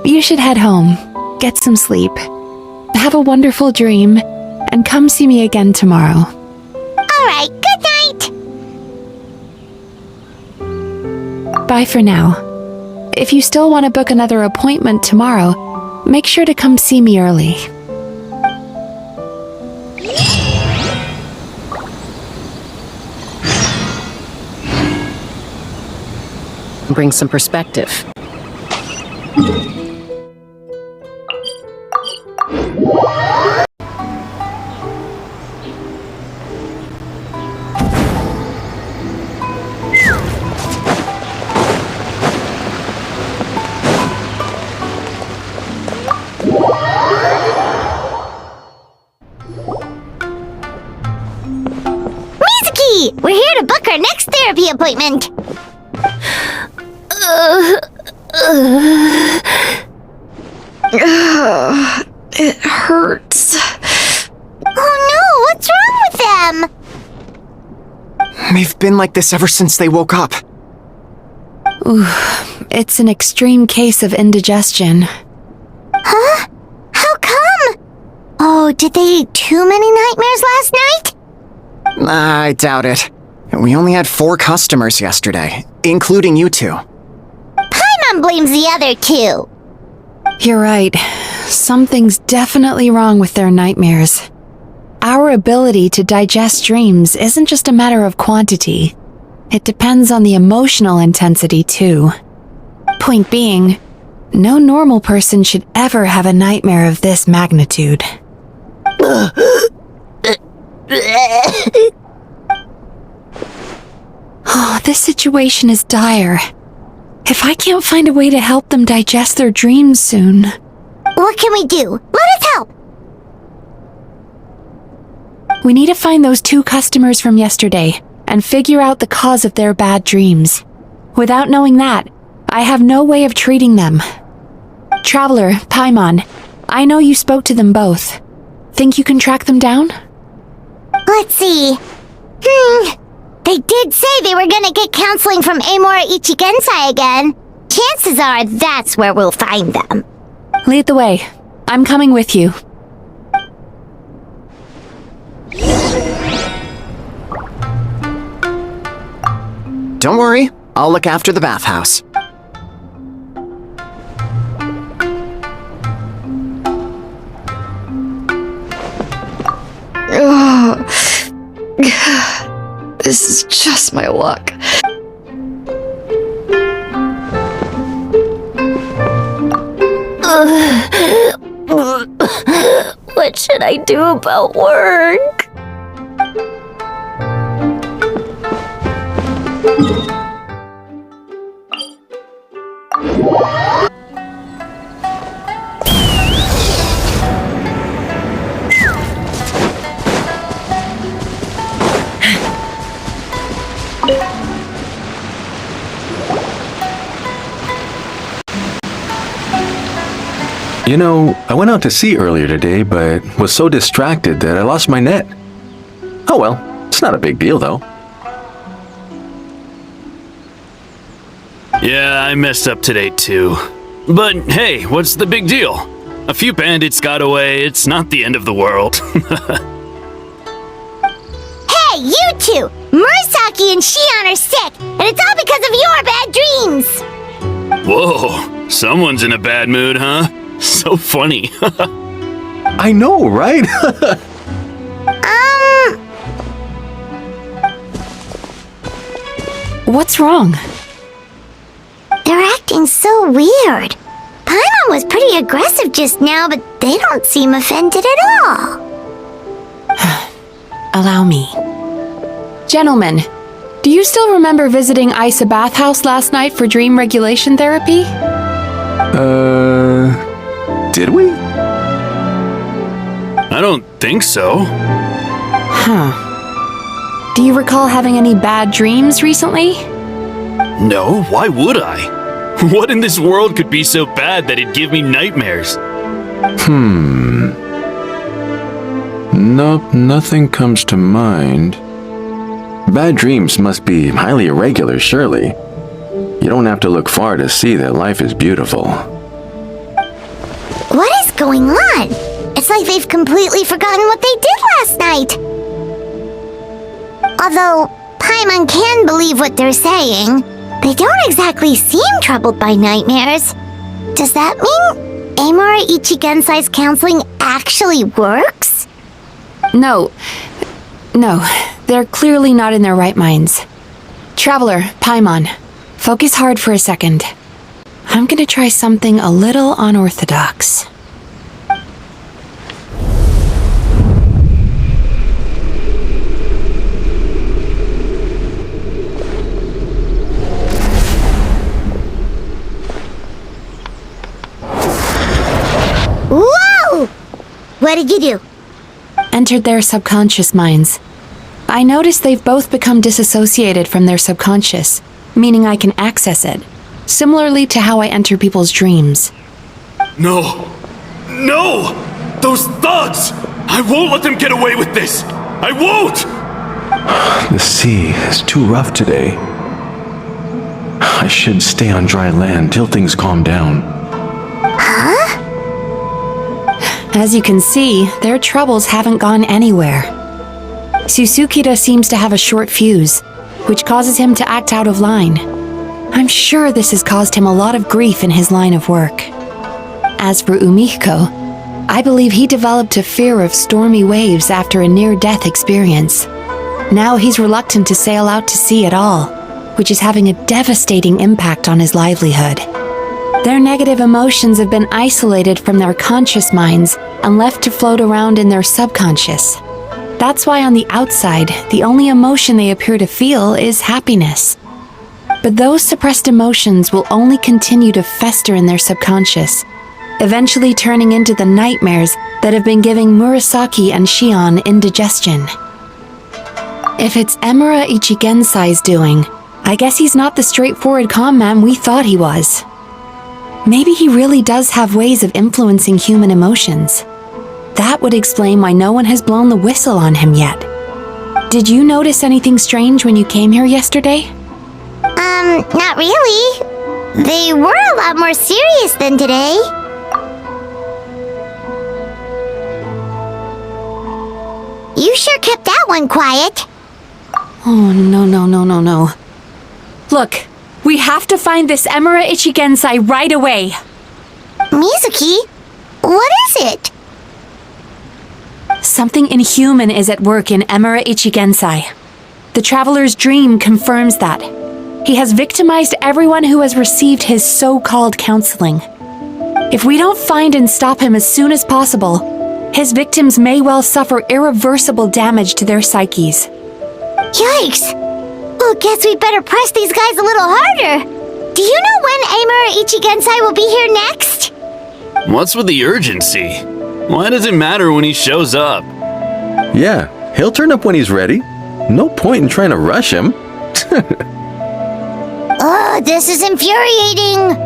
You should head home, get some sleep, have a wonderful dream, and come see me again tomorrow. Alright, good night! Bye for now. If you still want to book another appointment tomorrow, make sure to come see me early. Bring some perspective. Mizuki! We're here to book our next therapy appointment! It hurts. Oh no, what's wrong with them? They've been like this ever since they woke up. Ooh, it's an extreme case of indigestion. Huh? How come? Oh, did they eat too many nightmares last night? I doubt it. We only had 4 customers yesterday, including you two. Paimon blames the other 2. You're right. Something's definitely wrong with their nightmares. Our ability to digest dreams isn't just a matter of quantity. It depends on the emotional intensity, too. Point being, No normal person should ever have a nightmare of this magnitude. Oh, this situation is dire. If I can't find a way to help them digest their dreams soon... What can we do? Let us help! We need to find those 2 customers from yesterday and figure out the cause of their bad dreams. Without knowing that, I have no way of treating them. Traveler, Paimon, I know you spoke to them both. Think you can track them down? Let's see. They did say they were gonna get counseling from Amora Ichigensai again. Chances are that's where we'll find them. Lead the way. I'm coming with you. Don't worry, I'll look after the bathhouse. This is just my luck. What should I do about work? You know, I went out to sea earlier today, but was so distracted that I lost my net. Oh well, it's not a big deal though. Yeah, I messed up today too. But hey, what's the big deal? A few bandits got away, it's not the end of the world. Hey, you two! Murasaki and Shion are sick, and it's all because of your bad dreams! Whoa, someone's in a bad mood, huh? So funny. I know, right? What's wrong? They're acting so weird. Paimon was pretty aggressive just now, but they don't seem offended at all. Allow me. Gentlemen, do you still remember visiting Isa Bathhouse last night for dream regulation therapy? Did we? I don't think so. Huh. Do you recall having any bad dreams recently? No, why would I? What in this world could be so bad that it'd give me nightmares? Nope, nothing comes to mind. Bad dreams must be highly irregular, surely. You don't have to look far to see that life is beautiful. What is going on? It's like they've completely forgotten what they did last night. Although Paimon can believe what they're saying, they don't exactly seem troubled by nightmares. Does that mean Amora Ichigensai's counseling actually works? No, they're clearly not in their right minds. Traveler, Paimon, focus hard for a second. I'm gonna try something a little unorthodox. Whoa! What did you do? Entered their subconscious minds. I noticed they've both become disassociated from their subconscious, meaning I can access it, similarly to how I enter people's dreams. No! No! Those thugs! I won't let them get away with this! I won't! The sea is too rough today. I should stay on dry land till things calm down. Huh? As you can see, their troubles haven't gone anywhere. Susukida seems to have a short fuse, which causes him to act out of line. I'm sure this has caused him a lot of grief in his line of work. As for Umihiko, I believe he developed a fear of stormy waves after a near-death experience. Now he's reluctant to sail out to sea at all, which is having a devastating impact on his livelihood. Their negative emotions have been isolated from their conscious minds and left to float around in their subconscious. That's why on the outside, the only emotion they appear to feel is happiness. But those suppressed emotions will only continue to fester in their subconscious, eventually turning into the nightmares that have been giving Murasaki and Shion indigestion. If it's Emura Ichigensai's doing, I guess he's not the straightforward calm man we thought he was. Maybe he really does have ways of influencing human emotions. That would explain why no one has blown the whistle on him yet. Did you notice anything strange when you came here yesterday? Not really. They were a lot more serious than today. You sure kept that one quiet. Oh, no. Look, we have to find this Emura Ichigensai right away. Mizuki, what is it? Something inhuman is at work in Emura Ichigensai. The traveler's dream confirms that. He has victimized everyone who has received his so-called counseling. If we don't find and stop him as soon as possible, his victims may well suffer irreversible damage to their psyches. Yikes! Well, guess we better press these guys a little harder. Do you know when Emura Ichigensai will be here next? What's with the urgency? Why does it matter when he shows up? Yeah, he'll turn up when he's ready. No point in trying to rush him. Ugh, this is infuriating.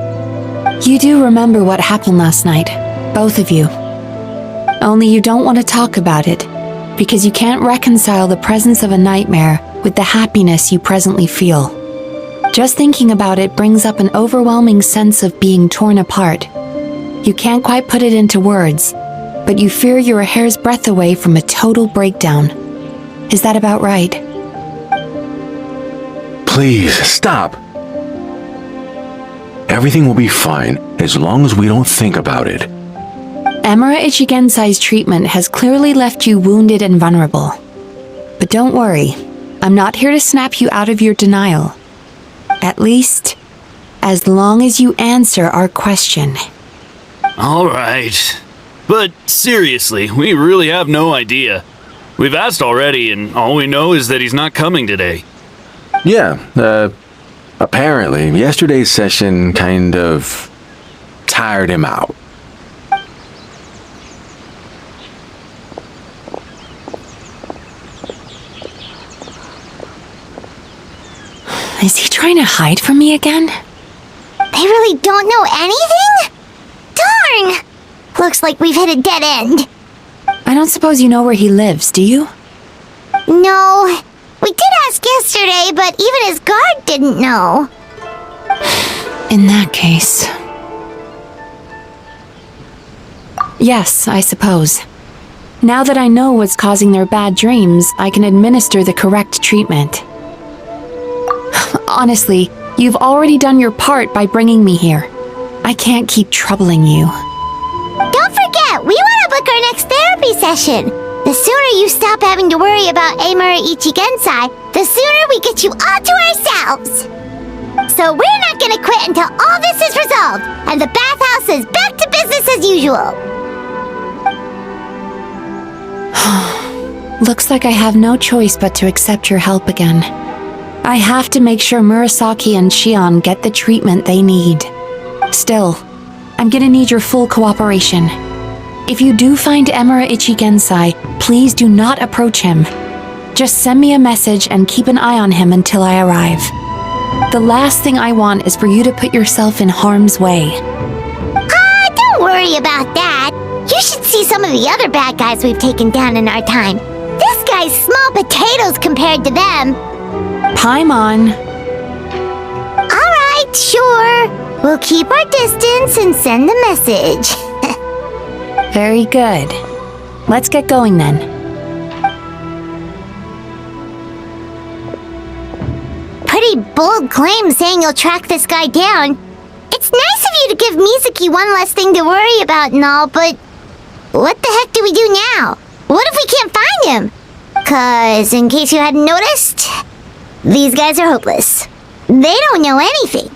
You do remember what happened last night, both of you. Only you don't want to talk about it, because you can't reconcile the presence of a nightmare with the happiness you presently feel. Just thinking about it brings up an overwhelming sense of being torn apart. You can't quite put it into words, but you fear you're a hair's breadth away from a total breakdown. Is that about right? Please, stop. Everything will be fine as long as we don't think about it. Emura Ichigensai's treatment has clearly left you wounded and vulnerable. But don't worry, I'm not here to snap you out of your denial. At least, as long as you answer our question. All right. But seriously, we really have no idea. We've asked already, and all we know is that he's not coming today. Yeah, apparently, yesterday's session kind of tired him out. Is he trying to hide from me again? They really don't know anything? Darn! Looks like we've hit a dead end. I don't suppose you know where he lives, do you? No. We did ask yesterday, but even his guard didn't know. In that case... Yes, I suppose. Now that I know what's causing their bad dreams, I can administer the correct treatment. Honestly, you've already done your part by bringing me here. I can't keep troubling you. Don't forget, we want to book our next therapy session. The sooner you stop having to worry about Emura Ichigensai, the sooner we get you all to ourselves. So we're not gonna quit until all this is resolved, and the bathhouse is back to business as usual. Looks like I have no choice but to accept your help again. I have to make sure Murasaki and Shion get the treatment they need. Still, I'm gonna need your full cooperation. If you do find Emura Ichigensai, please do not approach him. Just send me a message and keep an eye on him until I arrive. The last thing I want is for you to put yourself in harm's way. Don't worry about that. You should see some of the other bad guys we've taken down in our time. This guy's small potatoes compared to them. Paimon. Alright, sure. We'll keep our distance and send the message. Very good. Let's get going then. Pretty bold claim saying you'll track this guy down. It's nice of you to give Mizuki one less thing to worry about and all, but what the heck do we do now? What if we can't find him? 'Cause, in case you hadn't noticed, these guys are hopeless. They don't know anything.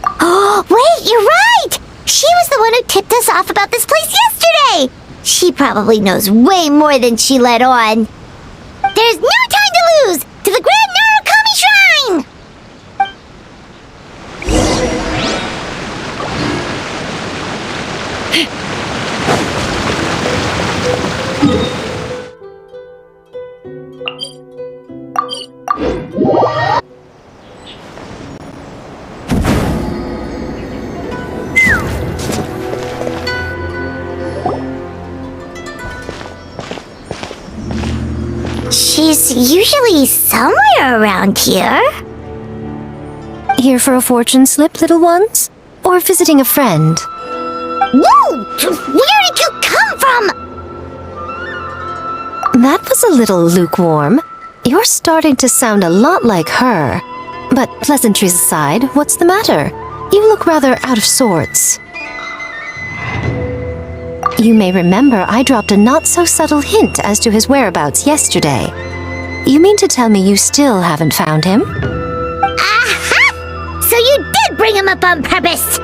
Oh, wait, you're right! She was the one who tipped us off about this place yesterday! She probably knows way more than she let on. There's no time to lose! To the Grand Narukami Shrine! She's usually somewhere around here. Here for a fortune slip, little ones? Or visiting a friend? Whoa! Where did you come from? That was a little lukewarm. You're starting to sound a lot like her. But pleasantries aside, what's the matter? You look rather out of sorts. You may remember I dropped a not-so-subtle hint as to his whereabouts yesterday. You mean to tell me you still haven't found him? Aha! So you did bring him up on purpose!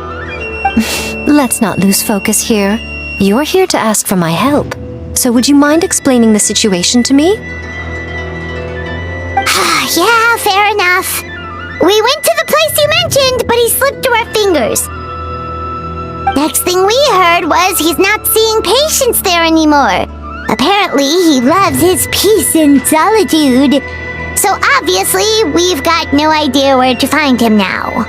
Let's not lose focus here. You're here to ask for my help. So would you mind explaining the situation to me? Yeah, fair enough. We went to the place you mentioned, but he slipped through our fingers. Next thing we heard was he's not seeing patients there anymore. Apparently, he loves his peace and solitude. So obviously, we've got no idea where to find him now.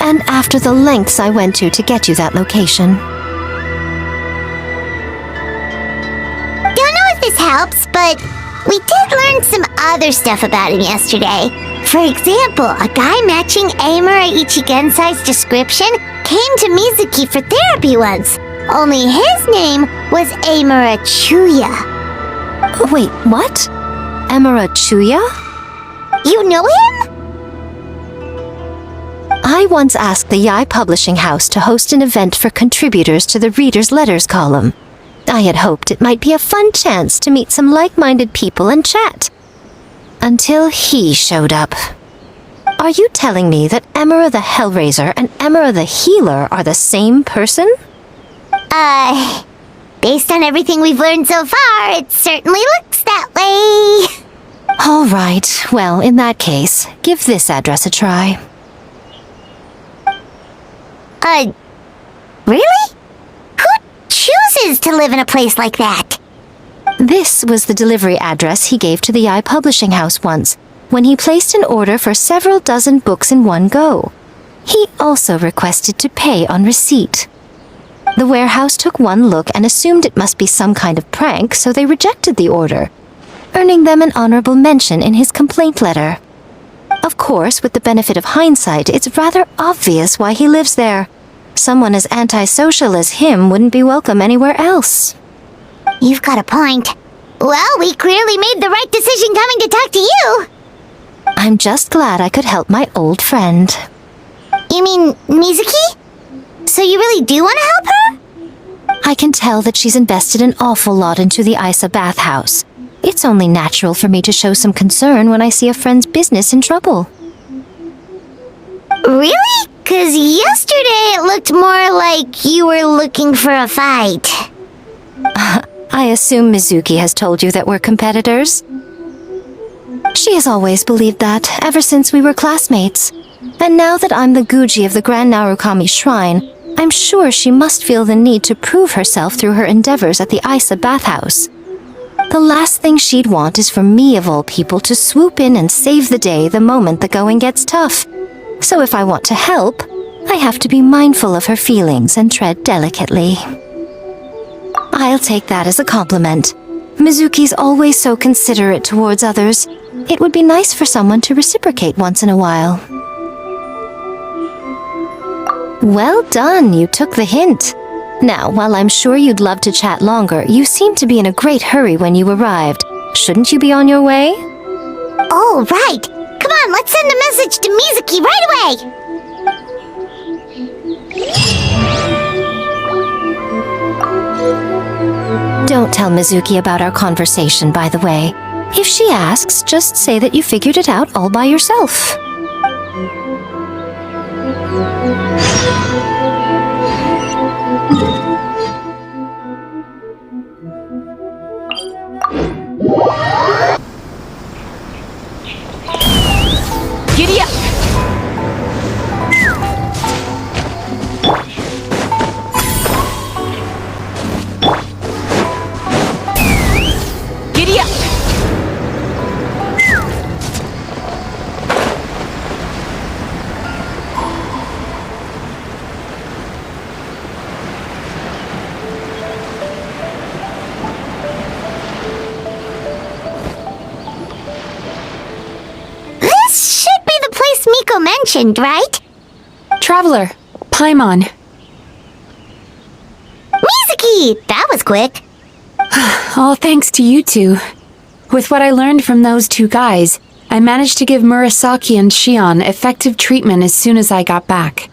And after the lengths I went to get you that location. Don't know if this helps, but we did learn some other stuff about him yesterday. For example, a guy matching Amura Ichigensai's description came to Mizuki for therapy once. Only his name was Amura Chuya. Wait, what? Amura Chuya? You know him? I once asked the Yai Publishing House to host an event for contributors to the Reader's Letters column. I had hoped it might be a fun chance to meet some like-minded people and chat. Until he showed up. Are you telling me that Amura the Hellraiser and Amura the Healer are the same person? Based on everything we've learned so far, it certainly looks that way. All right, well, in that case, give this address a try. Really? Who chooses to live in a place like that? This was the delivery address he gave to the Yai Publishing House once, when he placed an order for several dozen books in one go. He also requested to pay on receipt. The warehouse took one look and assumed it must be some kind of prank, so they rejected the order, earning them an honorable mention in his complaint letter. Of course, with the benefit of hindsight, it's rather obvious why he lives there. Someone as antisocial as him wouldn't be welcome anywhere else. You've got a point. Well, we clearly made the right decision coming to talk to you. I'm just glad I could help my old friend. You mean Mizuki? So you really do want to help her? I can tell that she's invested an awful lot into the Isa bathhouse. It's only natural for me to show some concern when I see a friend's business in trouble. Really? 'Cause yesterday it looked more like you were looking for a fight. I assume Mizuki has told you that we're competitors? She has always believed that, ever since we were classmates. And now that I'm the Guji of the Grand Narukami Shrine, I'm sure she must feel the need to prove herself through her endeavors at the Isa bathhouse. The last thing she'd want is for me, of all people, to swoop in and save the day the moment the going gets tough. So if I want to help, I have to be mindful of her feelings and tread delicately. I'll take that as a compliment. Mizuki's always so considerate towards others. It would be nice for someone to reciprocate once in a while. Well done, you took the hint. Now, while I'm sure you'd love to chat longer, you seemed to be in a great hurry when you arrived. Shouldn't you be on your way? Oh, right. Come on, let's send a message to Mizuki right away. Don't tell Mizuki about our conversation, by the way. If she asks, just say that you figured it out all by yourself. mentioned, right? Traveler, Paimon. Mizuki! That was quick. All thanks to you two. With what I learned from those two guys, I managed to give Murasaki and Shion effective treatment as soon as I got back.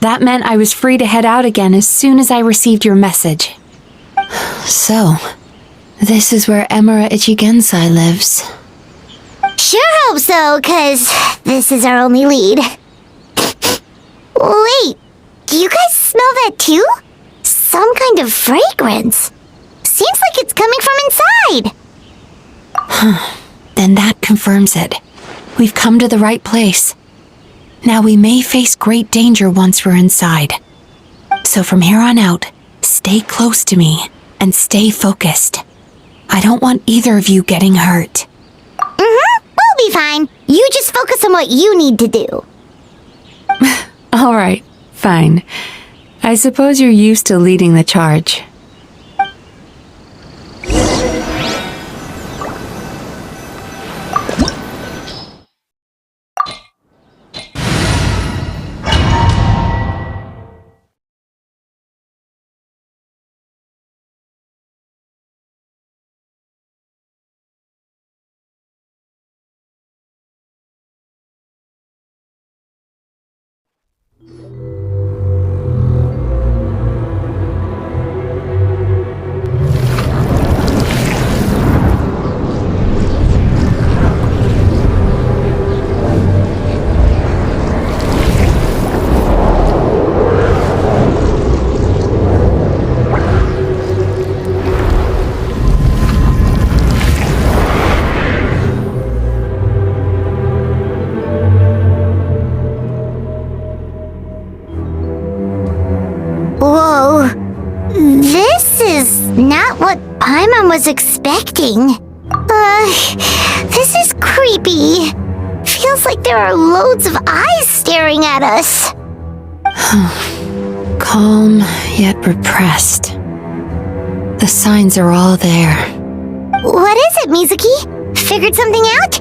That meant I was free to head out again as soon as I received your message. So, this is where Emura Ichigensai lives. Sure hope so, 'cause this is our only lead. Wait, do you guys smell that too? Some kind of fragrance. Seems like it's coming from inside. Then that confirms it. We've come to the right place. Now we may face great danger once we're inside. So from here on out, stay close to me and stay focused. I don't want either of you getting hurt. We'll be fine. You just focus on what you need to do. All right, fine. I suppose you're used to leading the charge. Whoa. This is not what Paimon was expecting. This is creepy. Feels like there are loads of eyes staring at us. Calm, yet repressed. The signs are all there. What is it, Mizuki? Figured something out?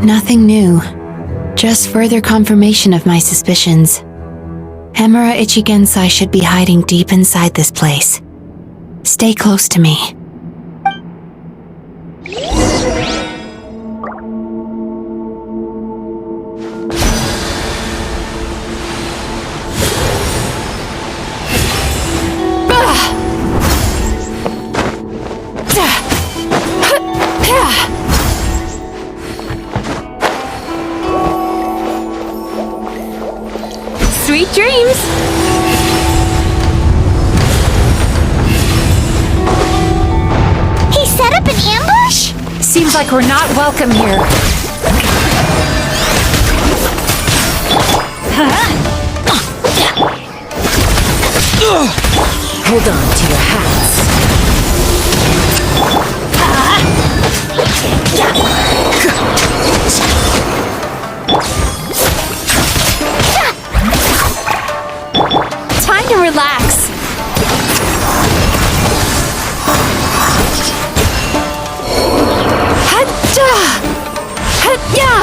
Nothing new. Just further confirmation of my suspicions. Emura Ichigensai should be hiding deep inside this place. Stay close to me. Sweet dreams! He set up an ambush? Seems like we're not welcome here. Hold on to your hats. Time to relax. Hacha! Hatya!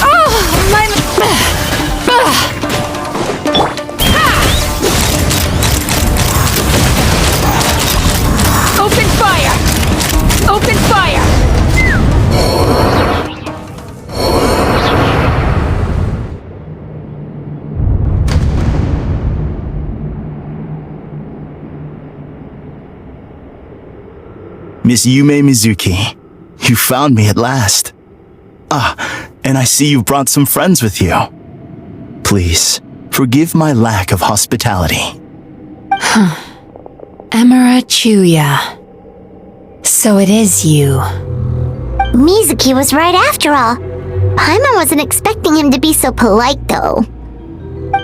Oh, my... Open fire! Open fire! Miss Yumemizuki, you found me at last. And I see you brought some friends with you. Please, forgive my lack of hospitality. Emura Chuya. So it is you. Mizuki was right after all. Paimon wasn't expecting him to be so polite, though.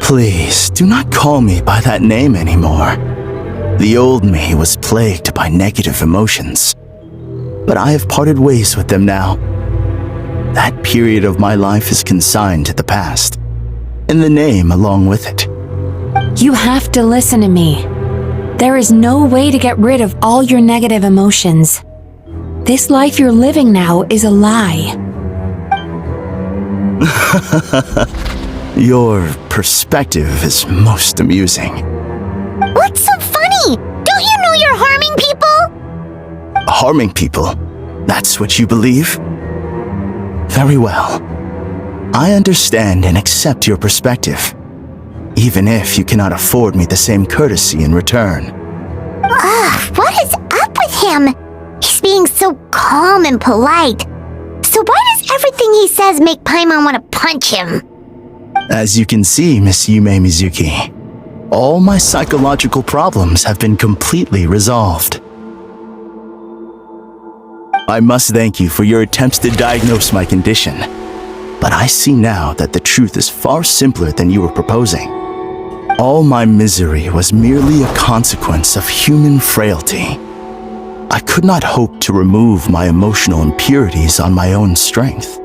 Please, do not call me by that name anymore. The old me was plagued by negative emotions, but I have parted ways with them now. That period of my life is consigned to the past, and the name along with it. You have to listen to me. There is no way to get rid of all your negative emotions. This life you're living now is a lie. Your perspective is most amusing. What's so funny? Don't you know you're harming people? Harming people? That's what you believe? Very well. I understand and accept your perspective, even if you cannot afford me the same courtesy in return. What is up with him? He's being so calm and polite. So why does everything he says make Paimon want to punch him? As you can see, Miss Yumemizuki, all my psychological problems have been completely resolved. I must thank you for your attempts to diagnose my condition, but I see now that the truth is far simpler than you were proposing. All my misery was merely a consequence of human frailty. I could not hope to remove my emotional impurities on my own strength.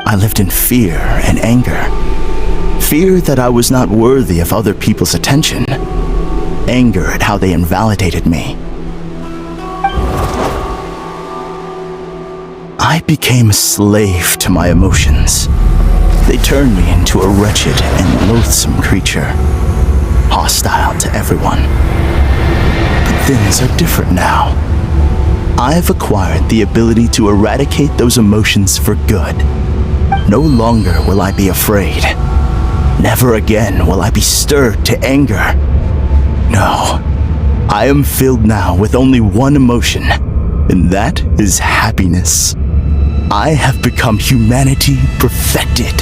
I lived in fear and anger. Fear that I was not worthy of other people's attention. Anger at how they invalidated me. I became a slave to my emotions. They turned me into a wretched and loathsome creature, hostile to everyone. But things are different now. I've acquired the ability to eradicate those emotions for good. No longer will I be afraid. Never again will I be stirred to anger. No, I am filled now with only one emotion, and that is happiness. I have become humanity perfected.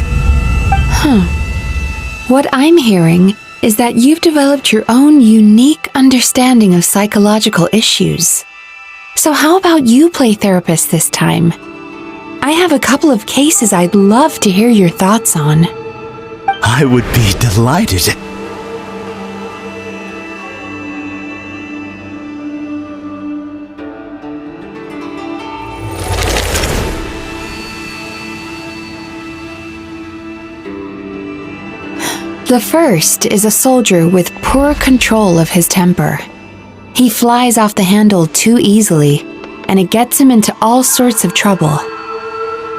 What I'm hearing is that you've developed your own unique understanding of psychological issues. So how about you play therapist this time? I have a couple of cases I'd love to hear your thoughts on. I would be delighted. The first is a soldier with poor control of his temper. He flies off the handle too easily, and it gets him into all sorts of trouble.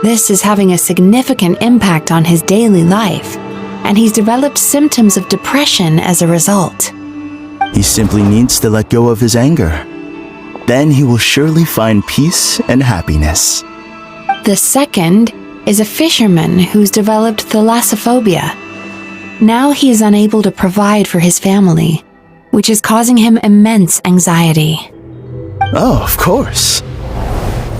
This is having a significant impact on his daily life, and he's developed symptoms of depression as a result. He simply needs to let go of his anger. Then he will surely find peace and happiness. The second is a fisherman who's developed thalassophobia. Now he is unable to provide for his family, which is causing him immense anxiety. Oh, of course.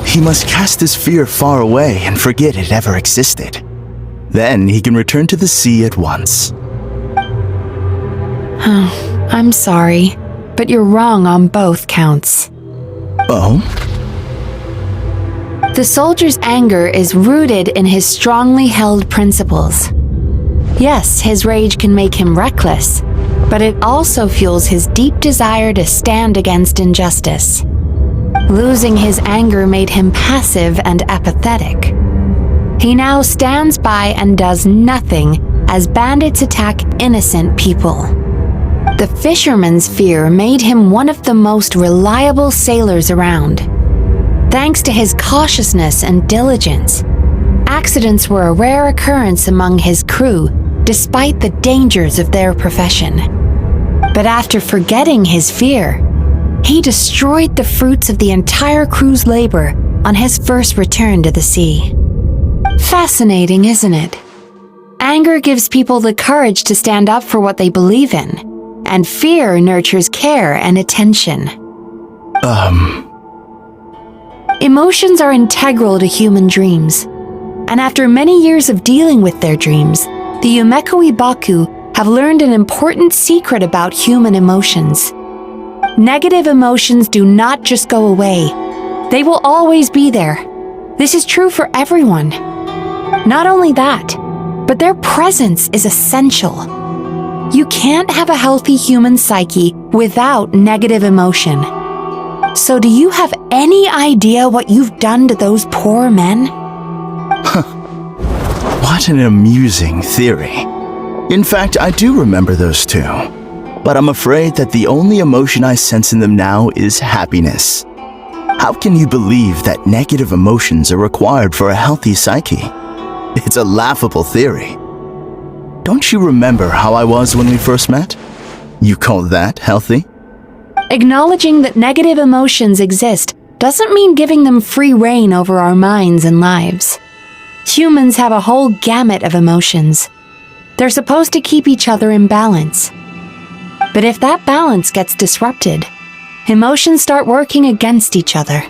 He must cast his fear far away and forget it ever existed. Then he can return to the sea at once. I'm sorry, but you're wrong on both counts. Oh? The soldier's anger is rooted in his strongly held principles. Yes, his rage can make him reckless, but it also fuels his deep desire to stand against injustice. Losing his anger made him passive and apathetic. He now stands by and does nothing as bandits attack innocent people. The fisherman's fear made him one of the most reliable sailors around. Thanks to his cautiousness and diligence, accidents were a rare occurrence among his crew despite the dangers of their profession. But after forgetting his fear, he destroyed the fruits of the entire crew's labor on his first return to the sea. Fascinating, isn't it? Anger gives people the courage to stand up for what they believe in, and fear nurtures care and attention. Emotions are integral to human dreams, and after many years of dealing with their dreams, the Yumekoi Baku have learned an important secret about human emotions. Negative emotions do not just go away. They will always be there. This is true for everyone. Not only that, but their presence is essential. You can't have a healthy human psyche without negative emotion. So do you have any idea what you've done to those poor men? What an amusing theory. In fact, I do remember those two. But I'm afraid that the only emotion I sense in them now is happiness. How can you believe that negative emotions are required for a healthy psyche? It's a laughable theory. Don't you remember how I was when we first met? You call that healthy? Acknowledging that negative emotions exist doesn't mean giving them free rein over our minds and lives. Humans have a whole gamut of emotions. They're supposed to keep each other in balance. But if that balance gets disrupted, emotions start working against each other.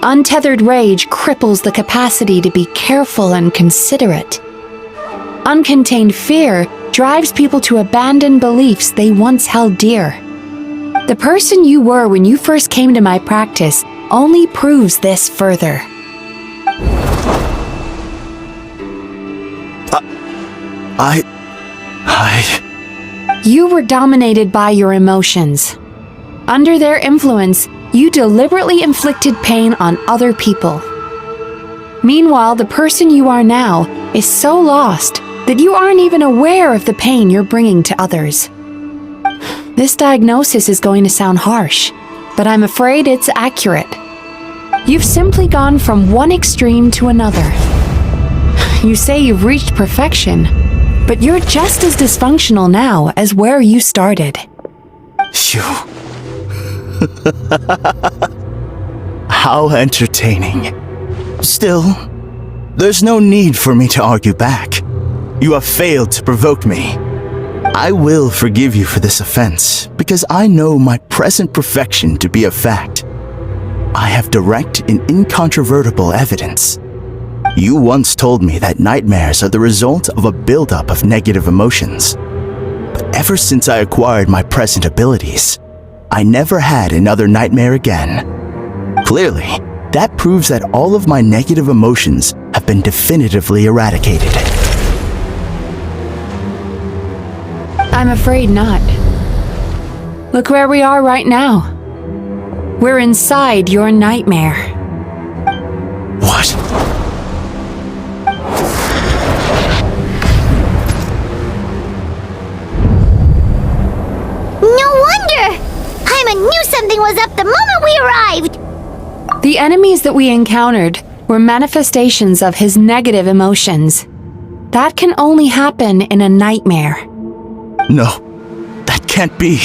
Untethered rage cripples the capacity to be careful and considerate. Uncontained fear drives people to abandon beliefs they once held dear. The person you were when you first came to my practice only proves this further. You were dominated by your emotions. Under their influence, you deliberately inflicted pain on other people. Meanwhile, the person you are now is so lost that you aren't even aware of the pain you're bringing to others. This diagnosis is going to sound harsh, but I'm afraid it's accurate. You've simply gone from one extreme to another. You say you've reached perfection, but you're just as dysfunctional now as where you started. How entertaining. Still, there's no need for me to argue back. You have failed to provoke me. I will forgive you for this offense, because I know my present perfection to be a fact. I have direct and incontrovertible evidence. You once told me that nightmares are the result of a buildup of negative emotions. But ever since I acquired my present abilities, I never had another nightmare again. Clearly, that proves that all of my negative emotions have been definitively eradicated. I'm afraid not. Look where we are right now. We're inside your nightmare. What? No wonder! I knew something was up the moment we arrived! The enemies that we encountered were manifestations of his negative emotions. That can only happen in a nightmare. No, that can't be.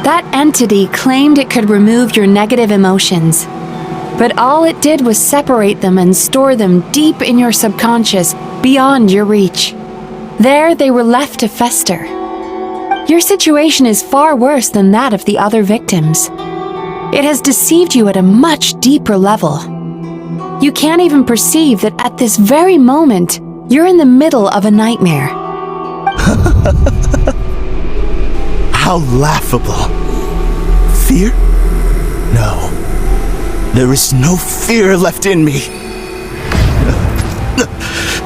That entity claimed it could remove your negative emotions, but all it did was separate them and store them deep in your subconscious, beyond your reach. There they were left to fester. Your situation is far worse than that of the other victims. It has deceived you at a much deeper level. You can't even perceive that at this very moment, you're in the middle of a nightmare. How laughable. Fear? No. There is no fear left in me.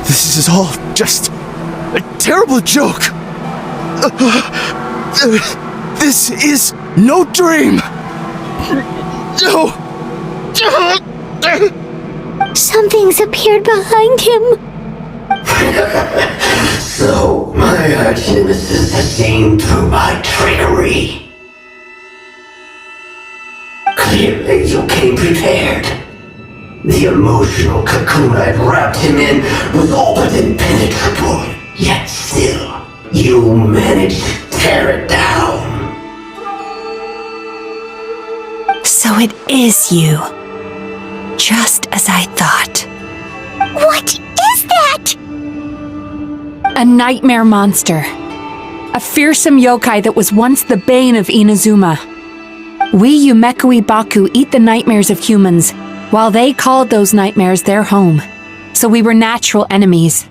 This is all just a terrible joke. This is no dream. No. Something's appeared behind him. So, my arch nemesis has seen through my trickery. Clearly, you came prepared. The emotional cocoon I'd wrapped him in was all but impenetrable. Yet still, you managed to tear it down. So it is you. Just as I thought. What is that? A nightmare monster. A fearsome yokai that was once the bane of Inazuma. We Yumemizuki Baku eat the nightmares of humans, while they called those nightmares their home. So we were natural enemies.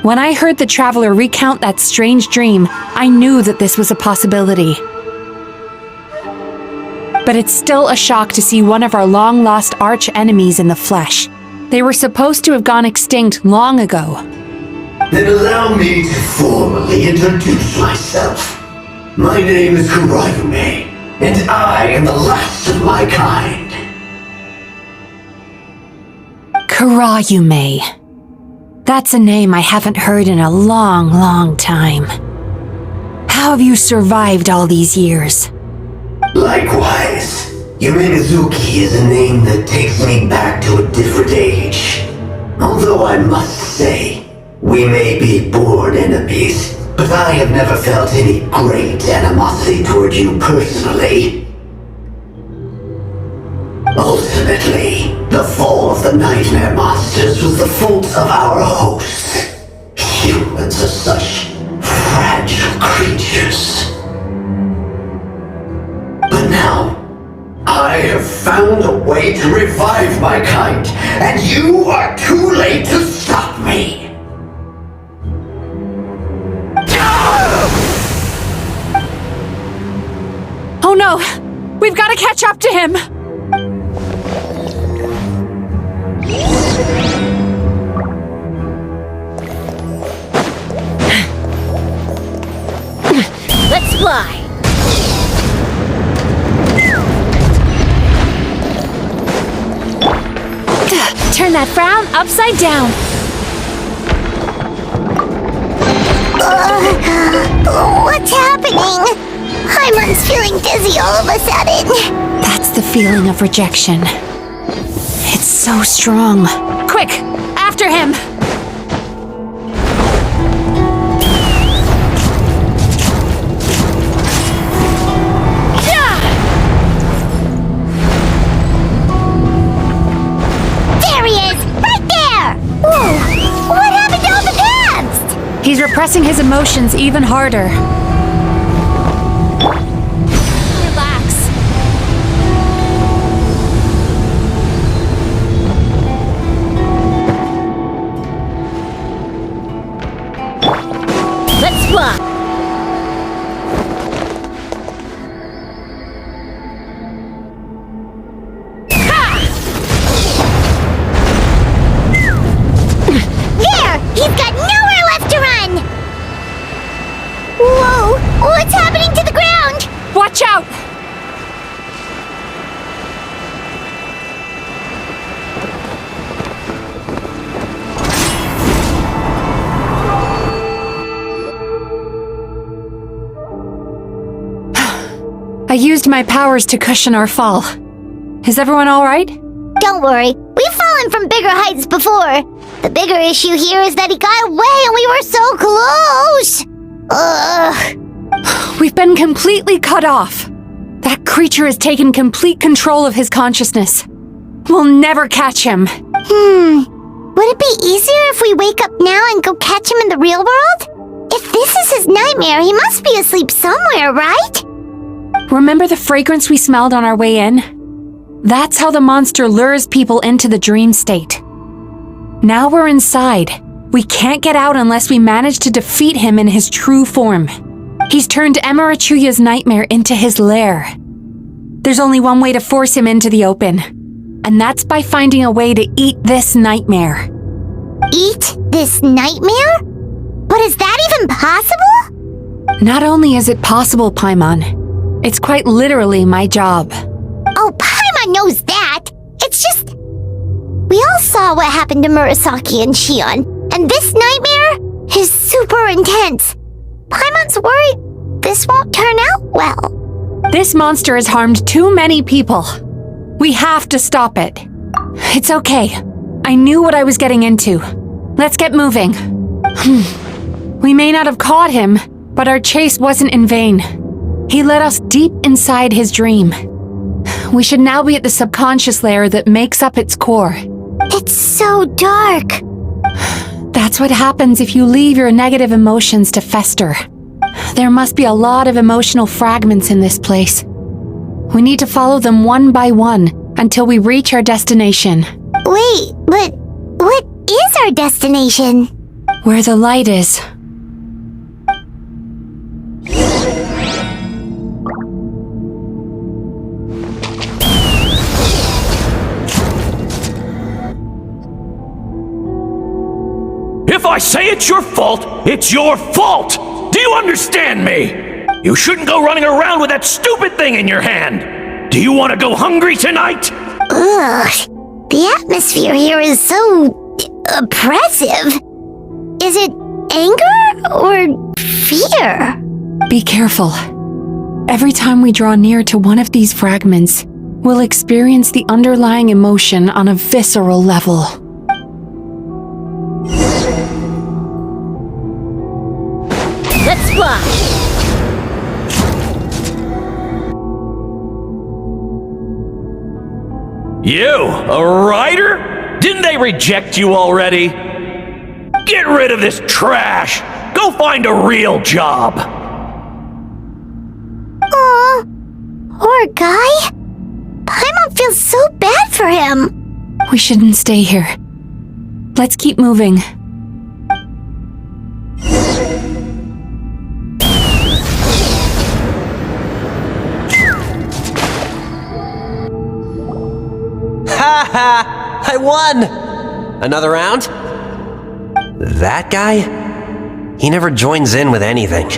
When I heard the traveler recount that strange dream, I knew that this was a possibility. But it's still a shock to see one of our long-lost arch-enemies in the flesh. They were supposed to have gone extinct long ago. Then allow me to formally introduce myself. My name is Kurayume, and I am the last of my kind. Kurayume. That's a name I haven't heard in a long, long time. How How have you survived all these years? Likewise, Yumemizuki is a name that takes me back to a different age. Although I must say, we may be born enemies, but I have never felt any great animosity toward you personally. Ultimately, the fall of the Nightmare Monsters was the fault of our hosts. Humans are such fragile creatures. But now, I have found a way to revive my kind, and you are too late to stop me! Oh no! We've got to catch up to him! Let's fly! Turn that frown upside down! What's happening? Paimon's feeling dizzy all of a sudden. That's the feeling of rejection. It's so strong. Quick! After him! There he is! Right there! Whoa! What happened to all the past? He's repressing his emotions even harder. Relax. Let's fly! There! He's got nowhere left to run! Whoa! What's happening to the ground? Watch out! I used my powers to cushion our fall. Is everyone all right? Don't worry, we've fallen from bigger heights before. The bigger issue here is that he got away and we were so close! Ugh. We've been completely cut off. That creature has taken complete control of his consciousness. We'll never catch him. Would it be easier if we wake up now and go catch him in the real world? If this is his nightmare, he must be asleep somewhere, right? Remember the fragrance we smelled on our way in? That's how the monster lures people into the dream state. Now we're inside. We can't get out unless we manage to defeat him in his true form. He's turned Emirachuya's nightmare into his lair. There's only one way to force him into the open, and that's by finding a way to eat this nightmare. Eat this nightmare? But is that even possible? Not only is it possible, Paimon, it's quite literally my job. Oh, Paimon knows that! It's just... We all saw what happened to Murasaki and Shion, and this nightmare is super intense. Paimon's worried this won't turn out well. This monster has harmed too many people. We have to stop it. It's okay. I knew what I was getting into. Let's get moving. We may not have caught him, but our chase wasn't in vain. He led us deep inside his dream. We should now be at the subconscious layer that makes up its core. It's so dark. That's what happens if you leave your negative emotions to fester. There must be a lot of emotional fragments in this place. We need to follow them one by one until we reach our destination. Wait, but what is our destination? Where the light is. If I say it's your fault, it's your fault! Do you understand me? You shouldn't go running around with that stupid thing in your hand! Do you want to go hungry tonight? Ugh, the atmosphere here is so oppressive. Is it anger or fear? Be careful. Every time we draw near to one of these fragments, we'll experience the underlying emotion on a visceral level. Let's fly! You, a writer? Didn't they reject you already? Get rid of this trash! Go find a real job! Aw, poor guy. Paimon feels so bad for him. We shouldn't stay here. Let's keep moving. Ha ha! I won! Another round? That guy? He never joins in with anything.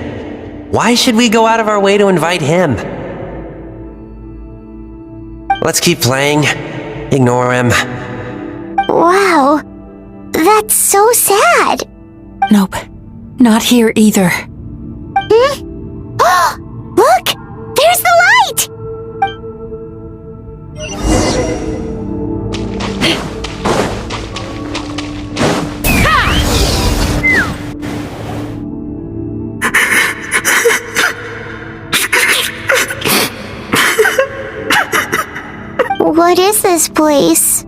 Why should we go out of our way to invite him? Let's keep playing. Ignore him. Wow, that's so sad. Nope, not here either. Look, there's the light! What is this place?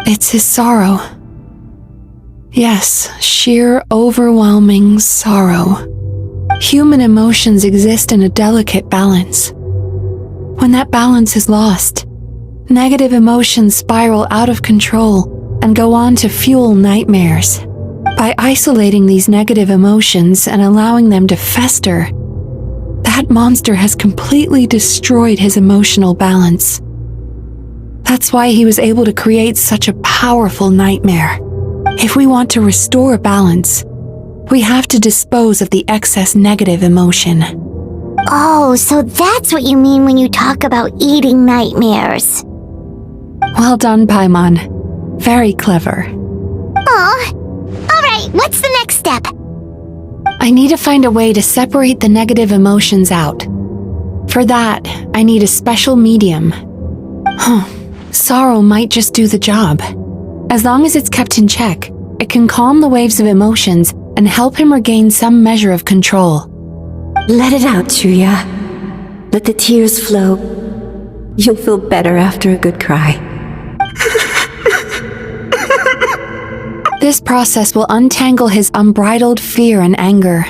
It's his sorrow. Yes, sheer overwhelming sorrow. Human emotions exist in a delicate balance. When that balance is lost, negative emotions spiral out of control and go on to fuel nightmares. By isolating these negative emotions and allowing them to fester, that monster has completely destroyed his emotional balance. That's why he was able to create such a powerful nightmare. If we want to restore balance, we have to dispose of the excess negative emotion. Oh, so that's what you mean when you talk about eating nightmares. Well done, Paimon. Very clever. Aw. Alright, what's the next step? I need to find a way to separate the negative emotions out. For that, I need a special medium. Sorrow might just do the job. As long as it's kept in check, it can calm the waves of emotions and help him regain some measure of control. Let it out, Chuya. Let the tears flow. You'll feel better after a good cry. This process will untangle his unbridled fear and anger,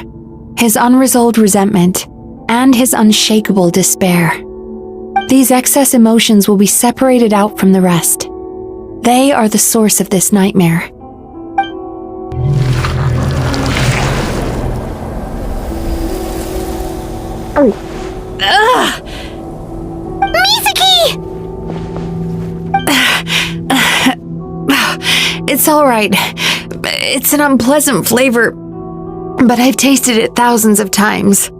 his unresolved resentment, and his unshakable despair. These excess emotions will be separated out from the rest. They are the source of this nightmare. Mizuki! It's alright. It's an unpleasant flavor, but I've tasted it thousands of times.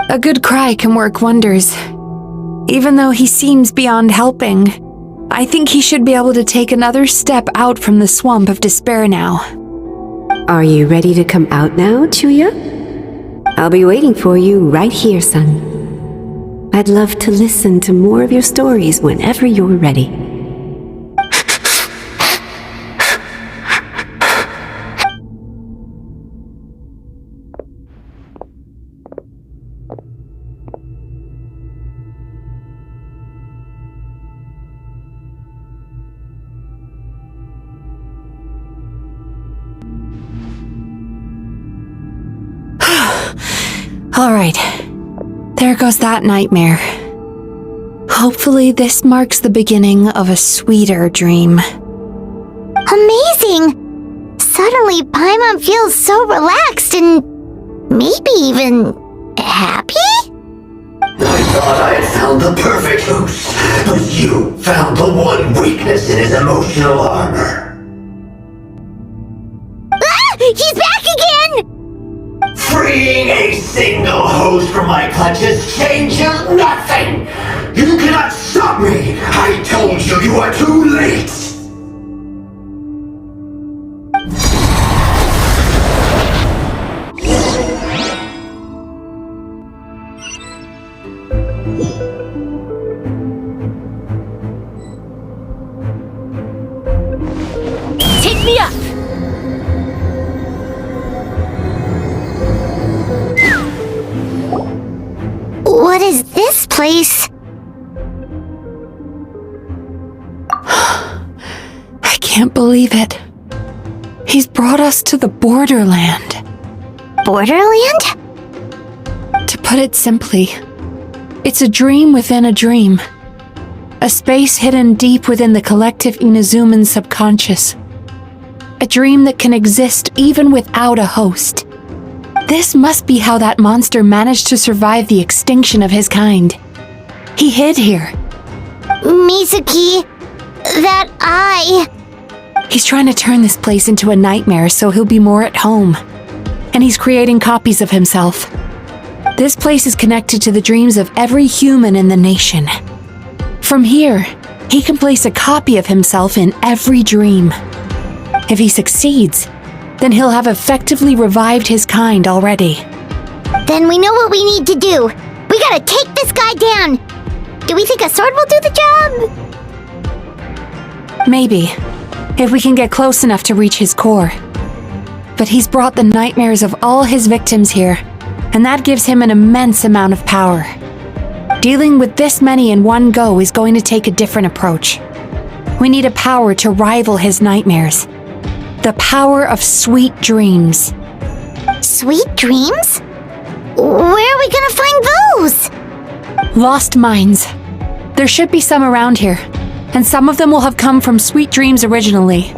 A good cry can work wonders. Even though he seems beyond helping, I think he should be able to take another step out from the swamp of despair now. Are you ready to come out now, Chuya? I'll be waiting for you right here, son. I'd love to listen to more of your stories whenever you're ready. Alright, there goes that nightmare. Hopefully this marks the beginning of a sweeter dream. Amazing! Suddenly Paimon feels so relaxed and maybe even happy? I thought I had found the perfect host, but you found the one weakness in his emotional armor. Ah! He's back again! Freeing a single host from my clutches changes nothing! You cannot stop me! I told you you are too late! Take me up! What is this place? I can't believe it. He's brought us to the borderland. Borderland? To put it simply, it's a dream within a dream. A space hidden deep within the collective Inazuman subconscious. A dream that can exist even without a host. This must be how that monster managed to survive the extinction of his kind. He hid here. Mizuki, that eye. He's trying to turn this place into a nightmare so he'll be more at home. And he's creating copies of himself. This place is connected to the dreams of every human in the nation. From here, he can place a copy of himself in every dream. If he succeeds, then he'll have effectively revived his kind already. Then we know what we need to do. We gotta take this guy down. Do we think a sword will do the job? Maybe, if we can get close enough to reach his core. But he's brought the nightmares of all his victims here, and that gives him an immense amount of power. Dealing with this many in one go is going to take a different approach. We need a power to rival his nightmares. The power of sweet dreams. Sweet dreams? Where are we gonna find those? Lost minds. There should be some around here, and some of them will have come from sweet dreams originally.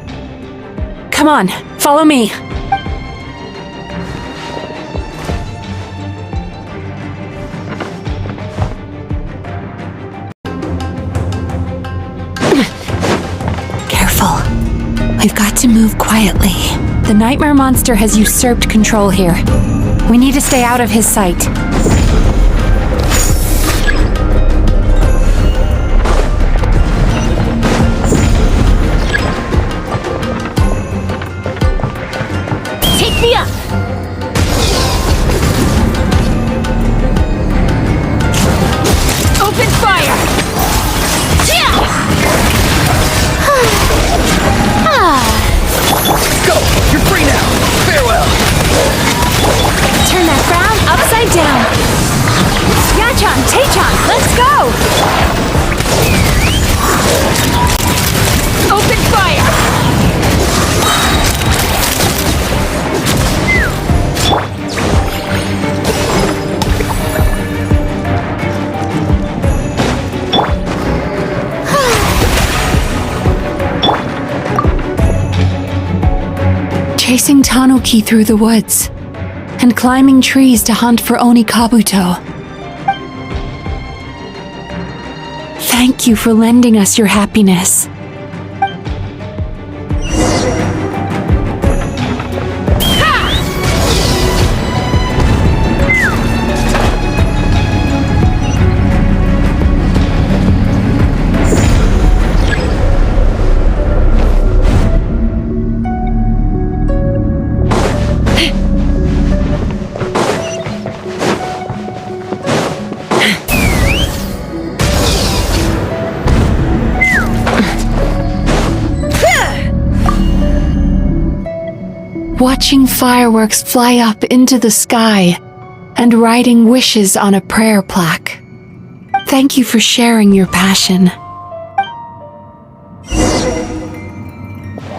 Come on, follow me. Careful. We've got to move quietly. The nightmare monster has usurped control here. We need to stay out of his sight. Take me up! Open fire! Go! You're free now! Farewell! Turn that frown upside down. Yachan, Taechan, let's go! Open fire! Chasing Tanuki through the woods, and climbing trees to hunt for Oni Kabuto. Thank you for lending us your happiness. Watching fireworks fly up into the sky and writing wishes on a prayer plaque. Thank you for sharing your passion.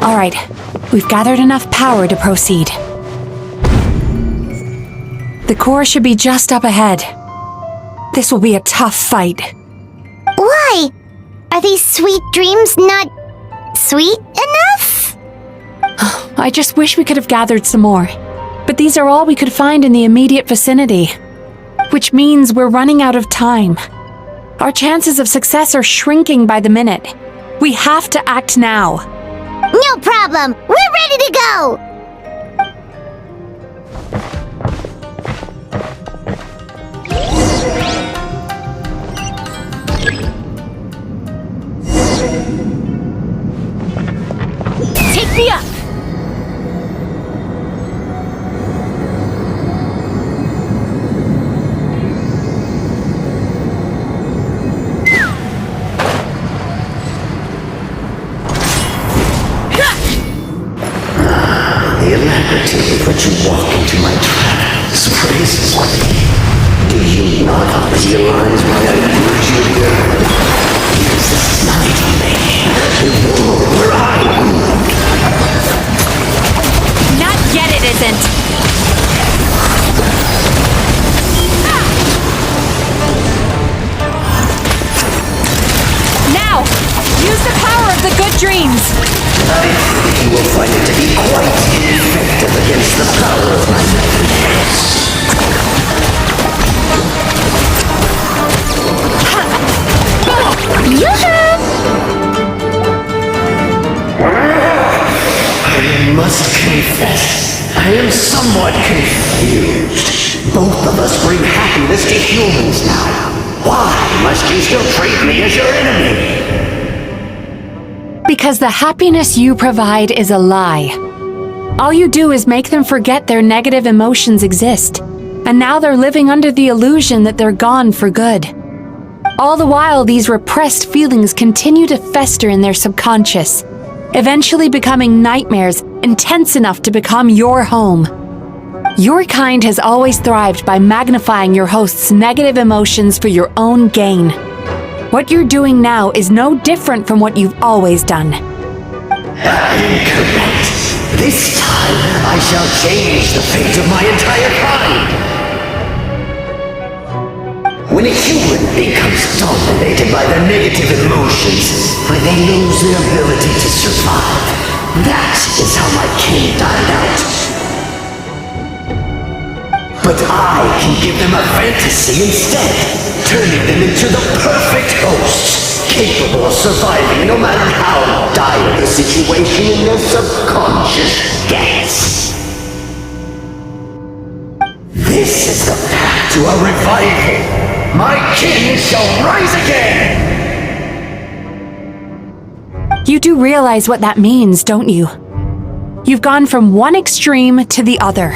All right, we've gathered enough power to proceed. The core should be just up ahead. This will be a tough fight. Why? Are these sweet dreams not sweet enough? I just wish we could have gathered some more. But these are all we could find in the immediate vicinity. Which means we're running out of time. Our chances of success are shrinking by the minute. We have to act now. No problem! We're ready to go! Take me up! Realize why I put you here? Because this is not me. The world where I rule. Not yet, it isn't. Now, use the power of the good dreams. I think you will find it to be quite ineffective against the power of my nightmares. I must confess, I am somewhat confused. Both of us bring happiness to humans now. Why must you still treat me as your enemy? Because the happiness you provide is a lie. All you do is make them forget their negative emotions exist. And now they're living under the illusion that they're gone for good. All the while, these repressed feelings continue to fester in their subconscious, eventually becoming nightmares intense enough to become your home. Your kind has always thrived by magnifying your host's negative emotions for your own gain. What you're doing now is no different from what you've always done. Incorrect. This time, I shall change the fate of my entire kind. When a human becomes dominated by their negative emotions, when they lose their ability to survive, that is how my kin died out. But I can give them a fantasy instead, turning them into the perfect hosts, capable of surviving no matter how dire the situation in their subconscious gets. This is the path to a revival. My kin shall rise again! You do realize what that means, don't you? You've gone from one extreme to the other.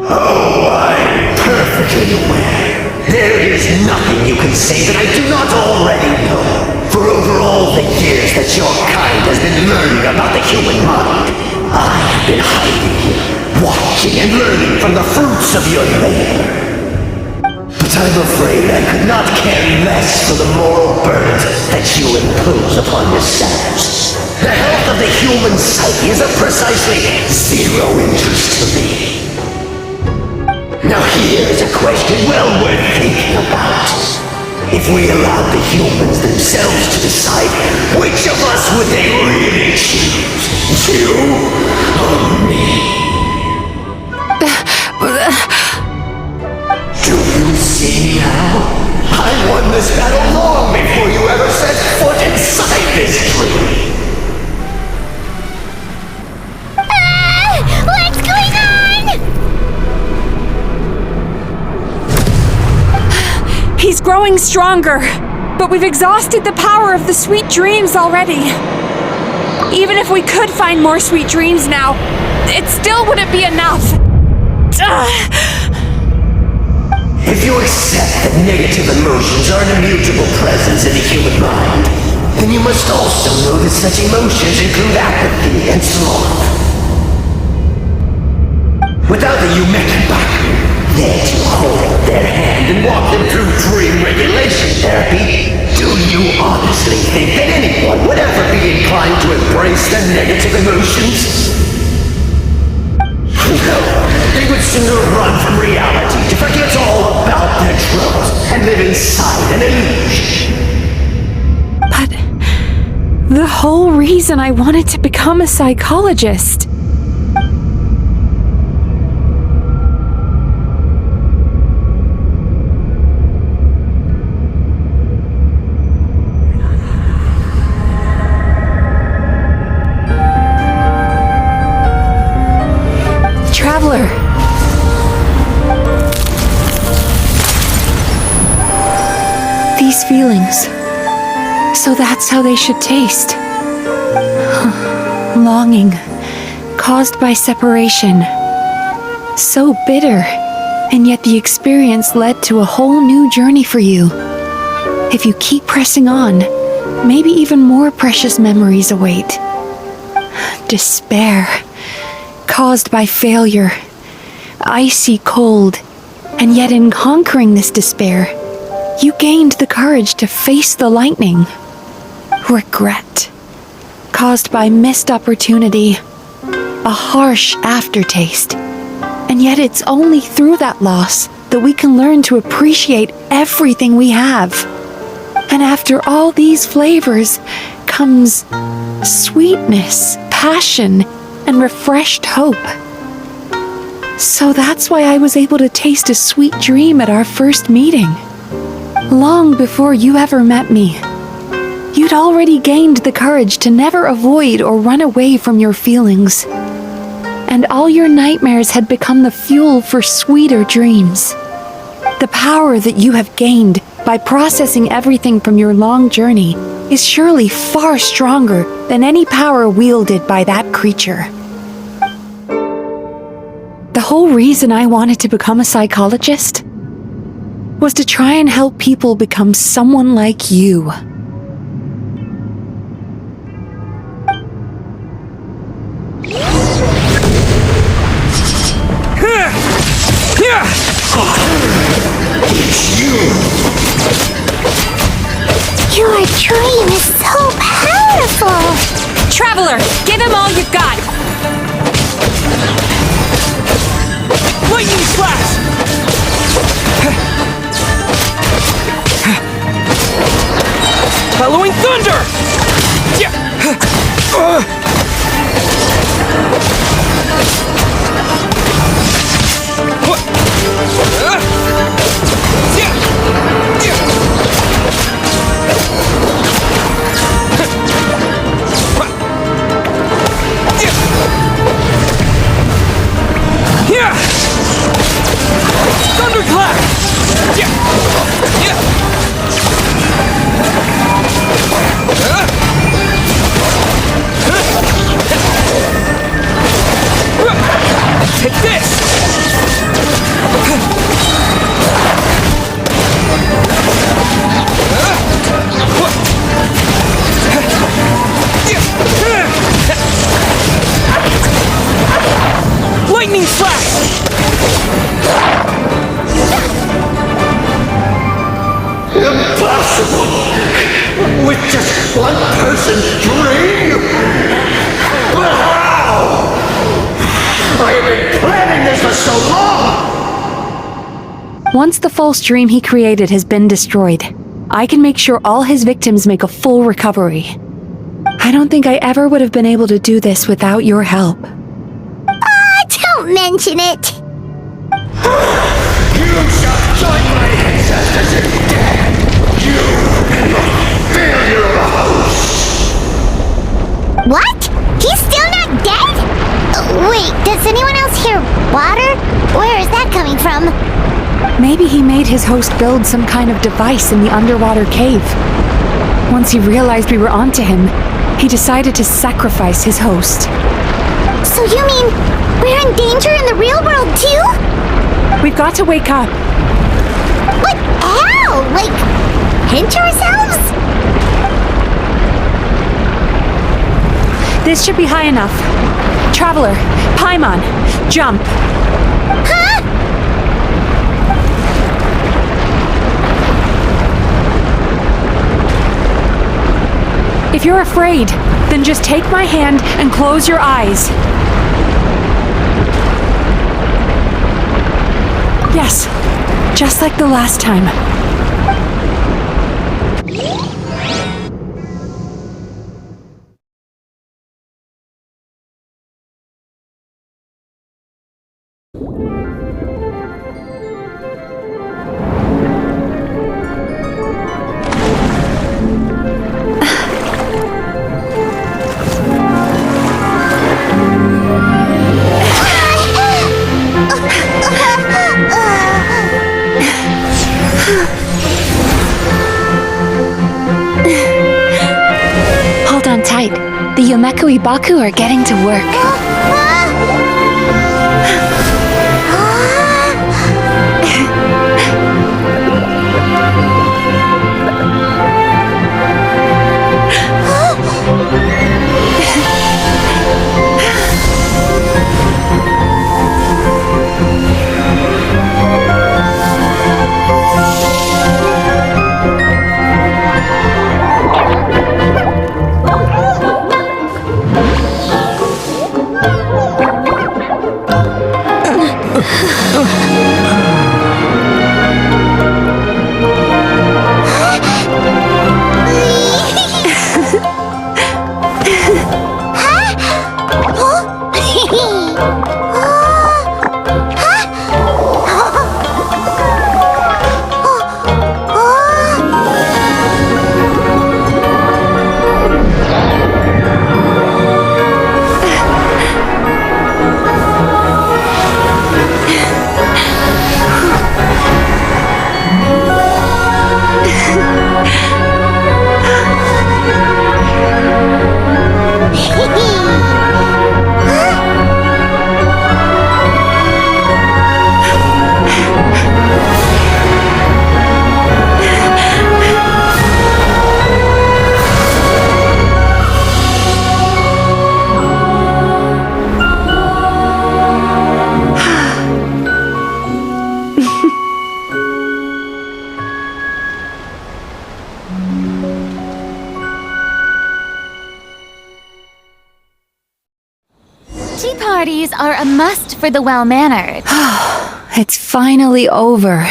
Oh, I'm perfectly aware. There is nothing you can say that I do not already know. For over all the years that your kind has been learning about the human mind, I have been hiding here, watching and learning from the fruits of your labor. But I'm afraid I could not care less for the moral burdens that you impose upon yourselves. The health of the human psyche is of precisely zero interest to me. Now here's a question well worth thinking about. If we allowed the humans themselves to decide, which of us would they really choose? You or me? Do you see now? I won this battle long before you ever set foot inside this tree. What's going on? He's growing stronger, but we've exhausted the power of the sweet dreams already. Even if we could find more sweet dreams now, it still wouldn't be enough. If you accept that negative emotions are an immutable presence in the human mind, then you must also know that such emotions include apathy and sloth. Without the Yumemizuki there to hold their hand and walk them through dream regulation therapy, do you honestly think that anyone would ever be inclined to embrace their negative emotions? No, they would sooner run from reality to forget all about their troubles and live inside an illusion. But the whole reason I wanted to become a psychologist. Traveler. These feelings. So that's how they should taste. Longing, caused by separation. So bitter, and yet the experience led to a whole new journey for you. If you keep pressing on, maybe even more precious memories await. Despair, caused by failure. Icy cold, And yet in conquering this despair, you gained the courage to face the lightning. Regret, caused by missed opportunity, a harsh aftertaste. And yet it's only through that loss that we can learn to appreciate everything we have. And after all these flavors comes sweetness, passion, and refreshed hope. So that's why I was able to taste a sweet dream at our first meeting. Long before you ever met me, you'd already gained the courage to never avoid or run away from your feelings. And all your nightmares had become the fuel for sweeter dreams. The power that you have gained by processing everything from your long journey is surely far stronger than any power wielded by that creature. The whole reason I wanted to become a psychologist was to try and help people become someone like you. Your dream is so powerful! Traveler, give him all you've got! Lightning slash! Halloween thunder! Thunderclap! Take this! Lightning slash! Impossible! With just one person's dream? But how? I have been planning this for so long! Once the false dream he created has been destroyed, I can make sure all his victims make a full recovery. I don't think I ever would have been able to do this without your help. Don't mention it! You shall join my ancestors in death! You failure of a host! What? He's still not dead? Wait, does anyone else hear water? Where is that coming from? Maybe he made his host build some kind of device in the underwater cave. Once he realized we were onto him, he decided to sacrifice his host. So you mean we're in danger in the real world too? We've got to wake up. But how? Like, pinch ourselves? This should be high enough. Traveler, Paimon, jump. Huh? If you're afraid, then just take my hand and close your eyes. Yes, just like the last time. Hold on tight. The Yumemizuki are getting to work. parties are a must for the well-mannered. It's finally over.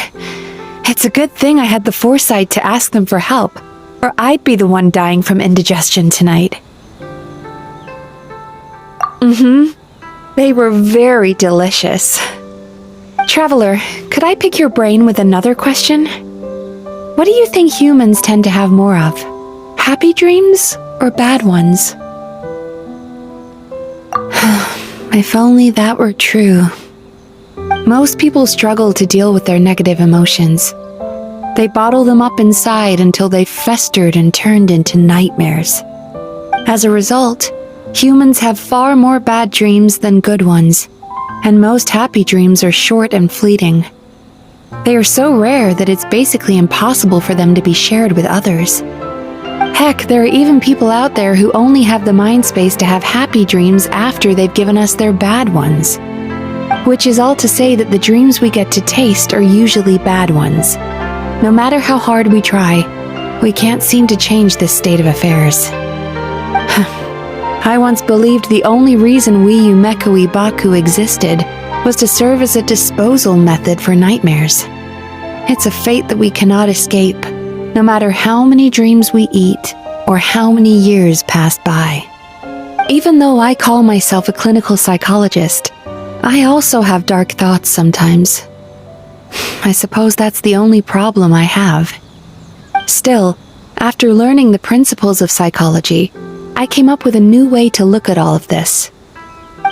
It's a good thing I had the foresight to ask them for help, or I'd be the one dying from indigestion tonight. They were very delicious. Traveler, could I pick your brain with another question? What do you think humans tend to have more of? Happy dreams or bad ones? If only that were true. Most people struggle to deal with their negative emotions. They bottle them up inside until they've festered and turned into nightmares. As a result, humans have far more bad dreams than good ones, and most happy dreams are short and fleeting. They are so rare that it's basically impossible for them to be shared with others. Heck, there are even people out there who only have the mind space to have happy dreams after they've given us their bad ones. Which is all to say that the dreams we get to taste are usually bad ones. No matter how hard we try, we can't seem to change this state of affairs. I once believed the only reason we Yumemizuki Baku existed was to serve as a disposal method for nightmares. It's a fate that we cannot escape, no matter how many dreams we eat or how many years pass by. Even though I call myself a clinical psychologist, I also have dark thoughts sometimes. I suppose that's the only problem I have. Still, after learning the principles of psychology, I came up with a new way to look at all of this.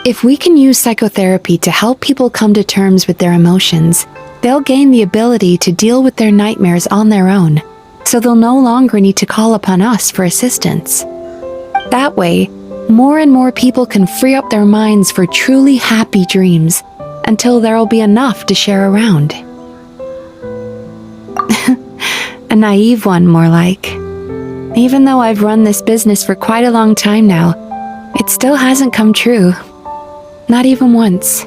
If we can use psychotherapy to help people come to terms with their emotions, they'll gain the ability to deal with their nightmares on their own, so they'll no longer need to call upon us for assistance. That way, more and more people can free up their minds for truly happy dreams until there'll be enough to share around. A naive one, more like. Even though I've run this business for quite a long time now, it still hasn't come true. Not even once.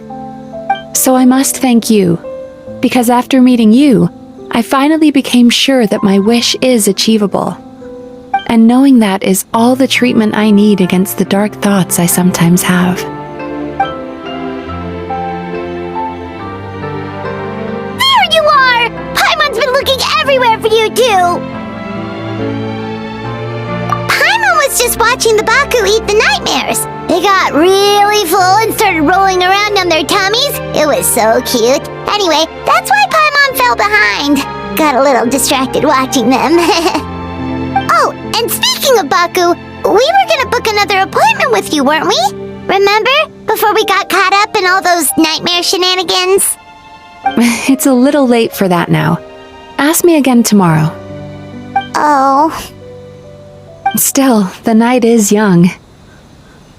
So I must thank you, because after meeting you, I finally became sure that my wish is achievable. And knowing that is all the treatment I need against the dark thoughts I sometimes have. There you are! Paimon's been looking everywhere for you, too! Paimon was just watching the Baku eat the nightmares. They got really full and started rolling around on their tummies. It was so cute. Anyway, that's why Paimon fell behind. Got a little distracted watching them. Oh, and speaking of Baku, we were gonna book another appointment with you, weren't we? Remember? Before we got caught up in all those nightmare shenanigans? It's a little late for that now. Ask me again tomorrow. Oh. Still, the night is young.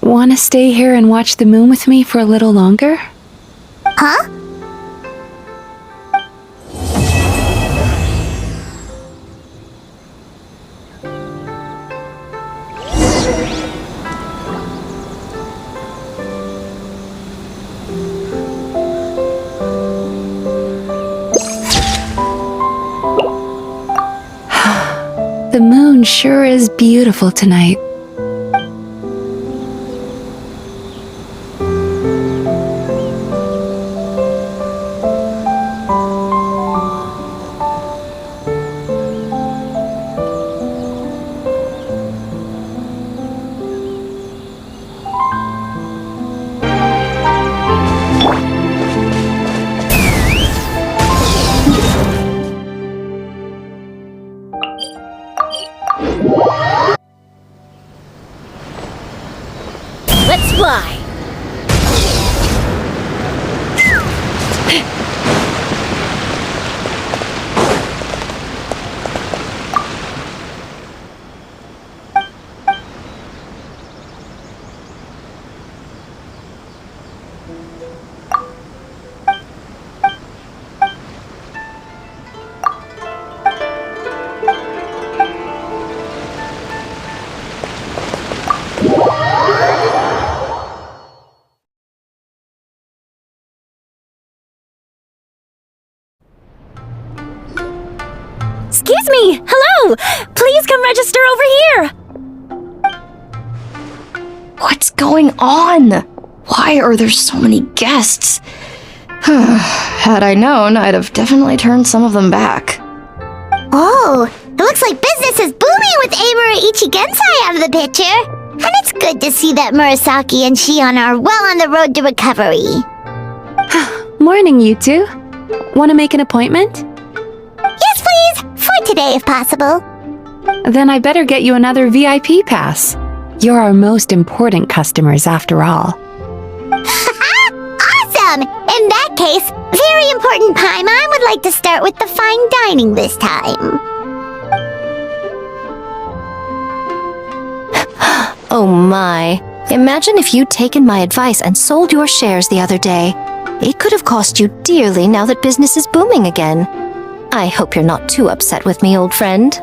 Wanna stay here and watch the moon with me for a little longer? Huh? The moon sure is beautiful tonight. Let's fly! Excuse me! Hello! Please come register over here! What's going on? Why are there so many guests? Had I known, I'd have definitely turned some of them back. Oh, it looks like business is booming with Amura Ichigensai out of the picture. And it's good to see that Murasaki and Shion are well on the road to recovery. Morning, you two. Want to make an appointment? Yes, please. For today, if possible. Then I better get you another VIP pass. You're our most important customers, after all. Awesome! In that case, very important Paimon would like to start with the fine dining this time. Oh my. Imagine if you'd taken my advice and sold your shares the other day. It could have cost you dearly now that business is booming again. I hope you're not too upset with me, old friend.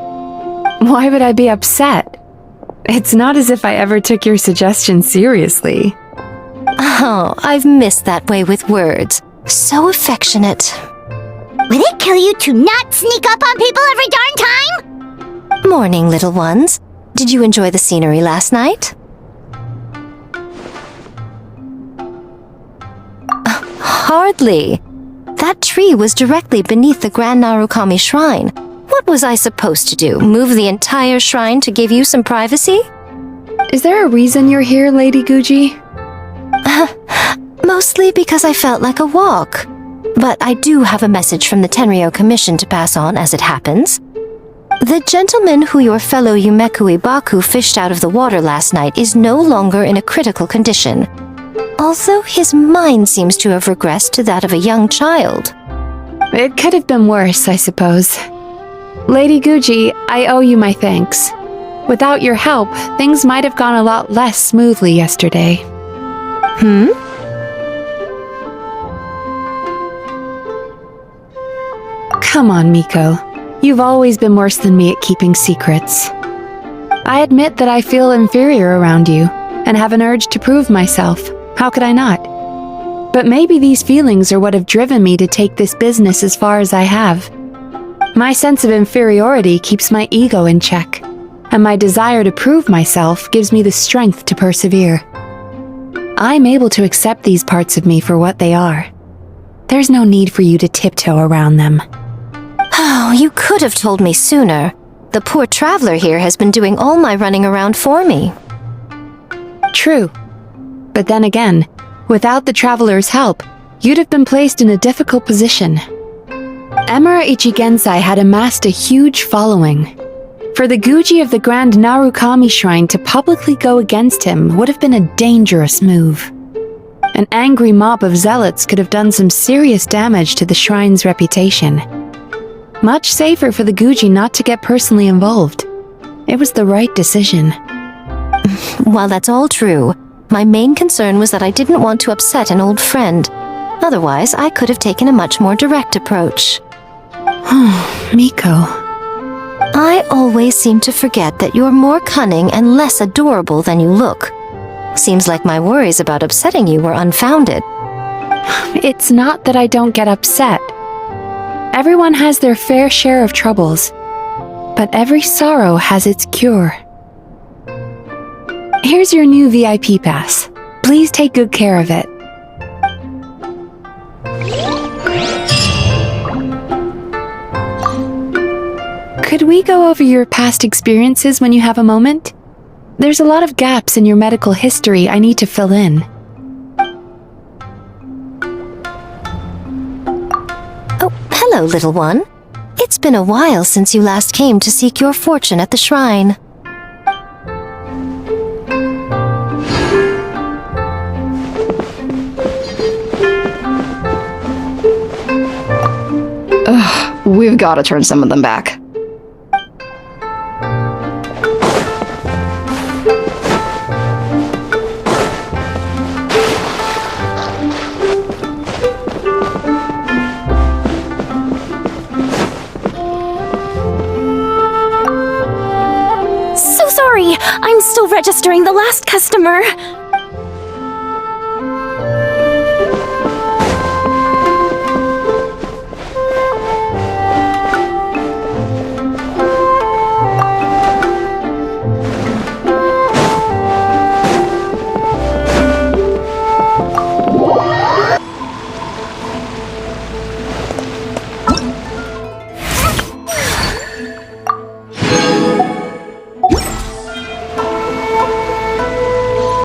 Why would I be upset? It's not as if I ever took your suggestion seriously. Oh, I've missed that way with words. So affectionate. Would it kill you to not sneak up on people every darn time? Morning, little ones. Did you enjoy the scenery last night? Hardly. That tree was directly beneath the Grand Narukami Shrine. What was I supposed to do? Move the entire shrine to give you some privacy? Is there a reason you're here, Lady Guji? Mostly because I felt like a walk. But I do have a message from the Tenryo Commission to pass on as it happens. The gentleman who your fellow Yumekui Baku fished out of the water last night is no longer in a critical condition. Although his mind seems to have regressed to that of a young child. It could have been worse, I suppose. Lady Guji, I owe you my thanks. Without your help, things might have gone a lot less smoothly yesterday. Come on, Miko. You've always been worse than me at keeping secrets. I admit that I feel inferior around you, and have an urge to prove myself. How could I not? But maybe these feelings are what have driven me to take this business as far as I have. My sense of inferiority keeps my ego in check, and my desire to prove myself gives me the strength to persevere. I'm able to accept these parts of me for what they are. There's no need for you to tiptoe around them. Oh, you could have told me sooner. The poor traveler here has been doing all my running around for me. True. But then again, without the traveler's help, you'd have been placed in a difficult position. Emura Ichigensai had amassed a huge following. For the Guji of the Grand Narukami Shrine to publicly go against him would have been a dangerous move. An angry mob of zealots could have done some serious damage to the shrine's reputation. Much safer for the Guji not to get personally involved. It was the right decision. While that's all true, my main concern was that I didn't want to upset an old friend. Otherwise, I could have taken a much more direct approach. Miko. I always seem to forget that you're more cunning and less adorable than you look. Seems like my worries about upsetting you were unfounded. It's not that I don't get upset. Everyone has their fair share of troubles, but every sorrow has its cure. Here's your new VIP pass. Please take good care of it. Could we go over your past experiences when you have a moment? There's a lot of gaps in your medical history I need to fill in. Oh, hello, little one. It's been a while since you last came to seek your fortune at the shrine. Ugh, we've got to turn some of them back. So sorry! I'm still registering the last customer.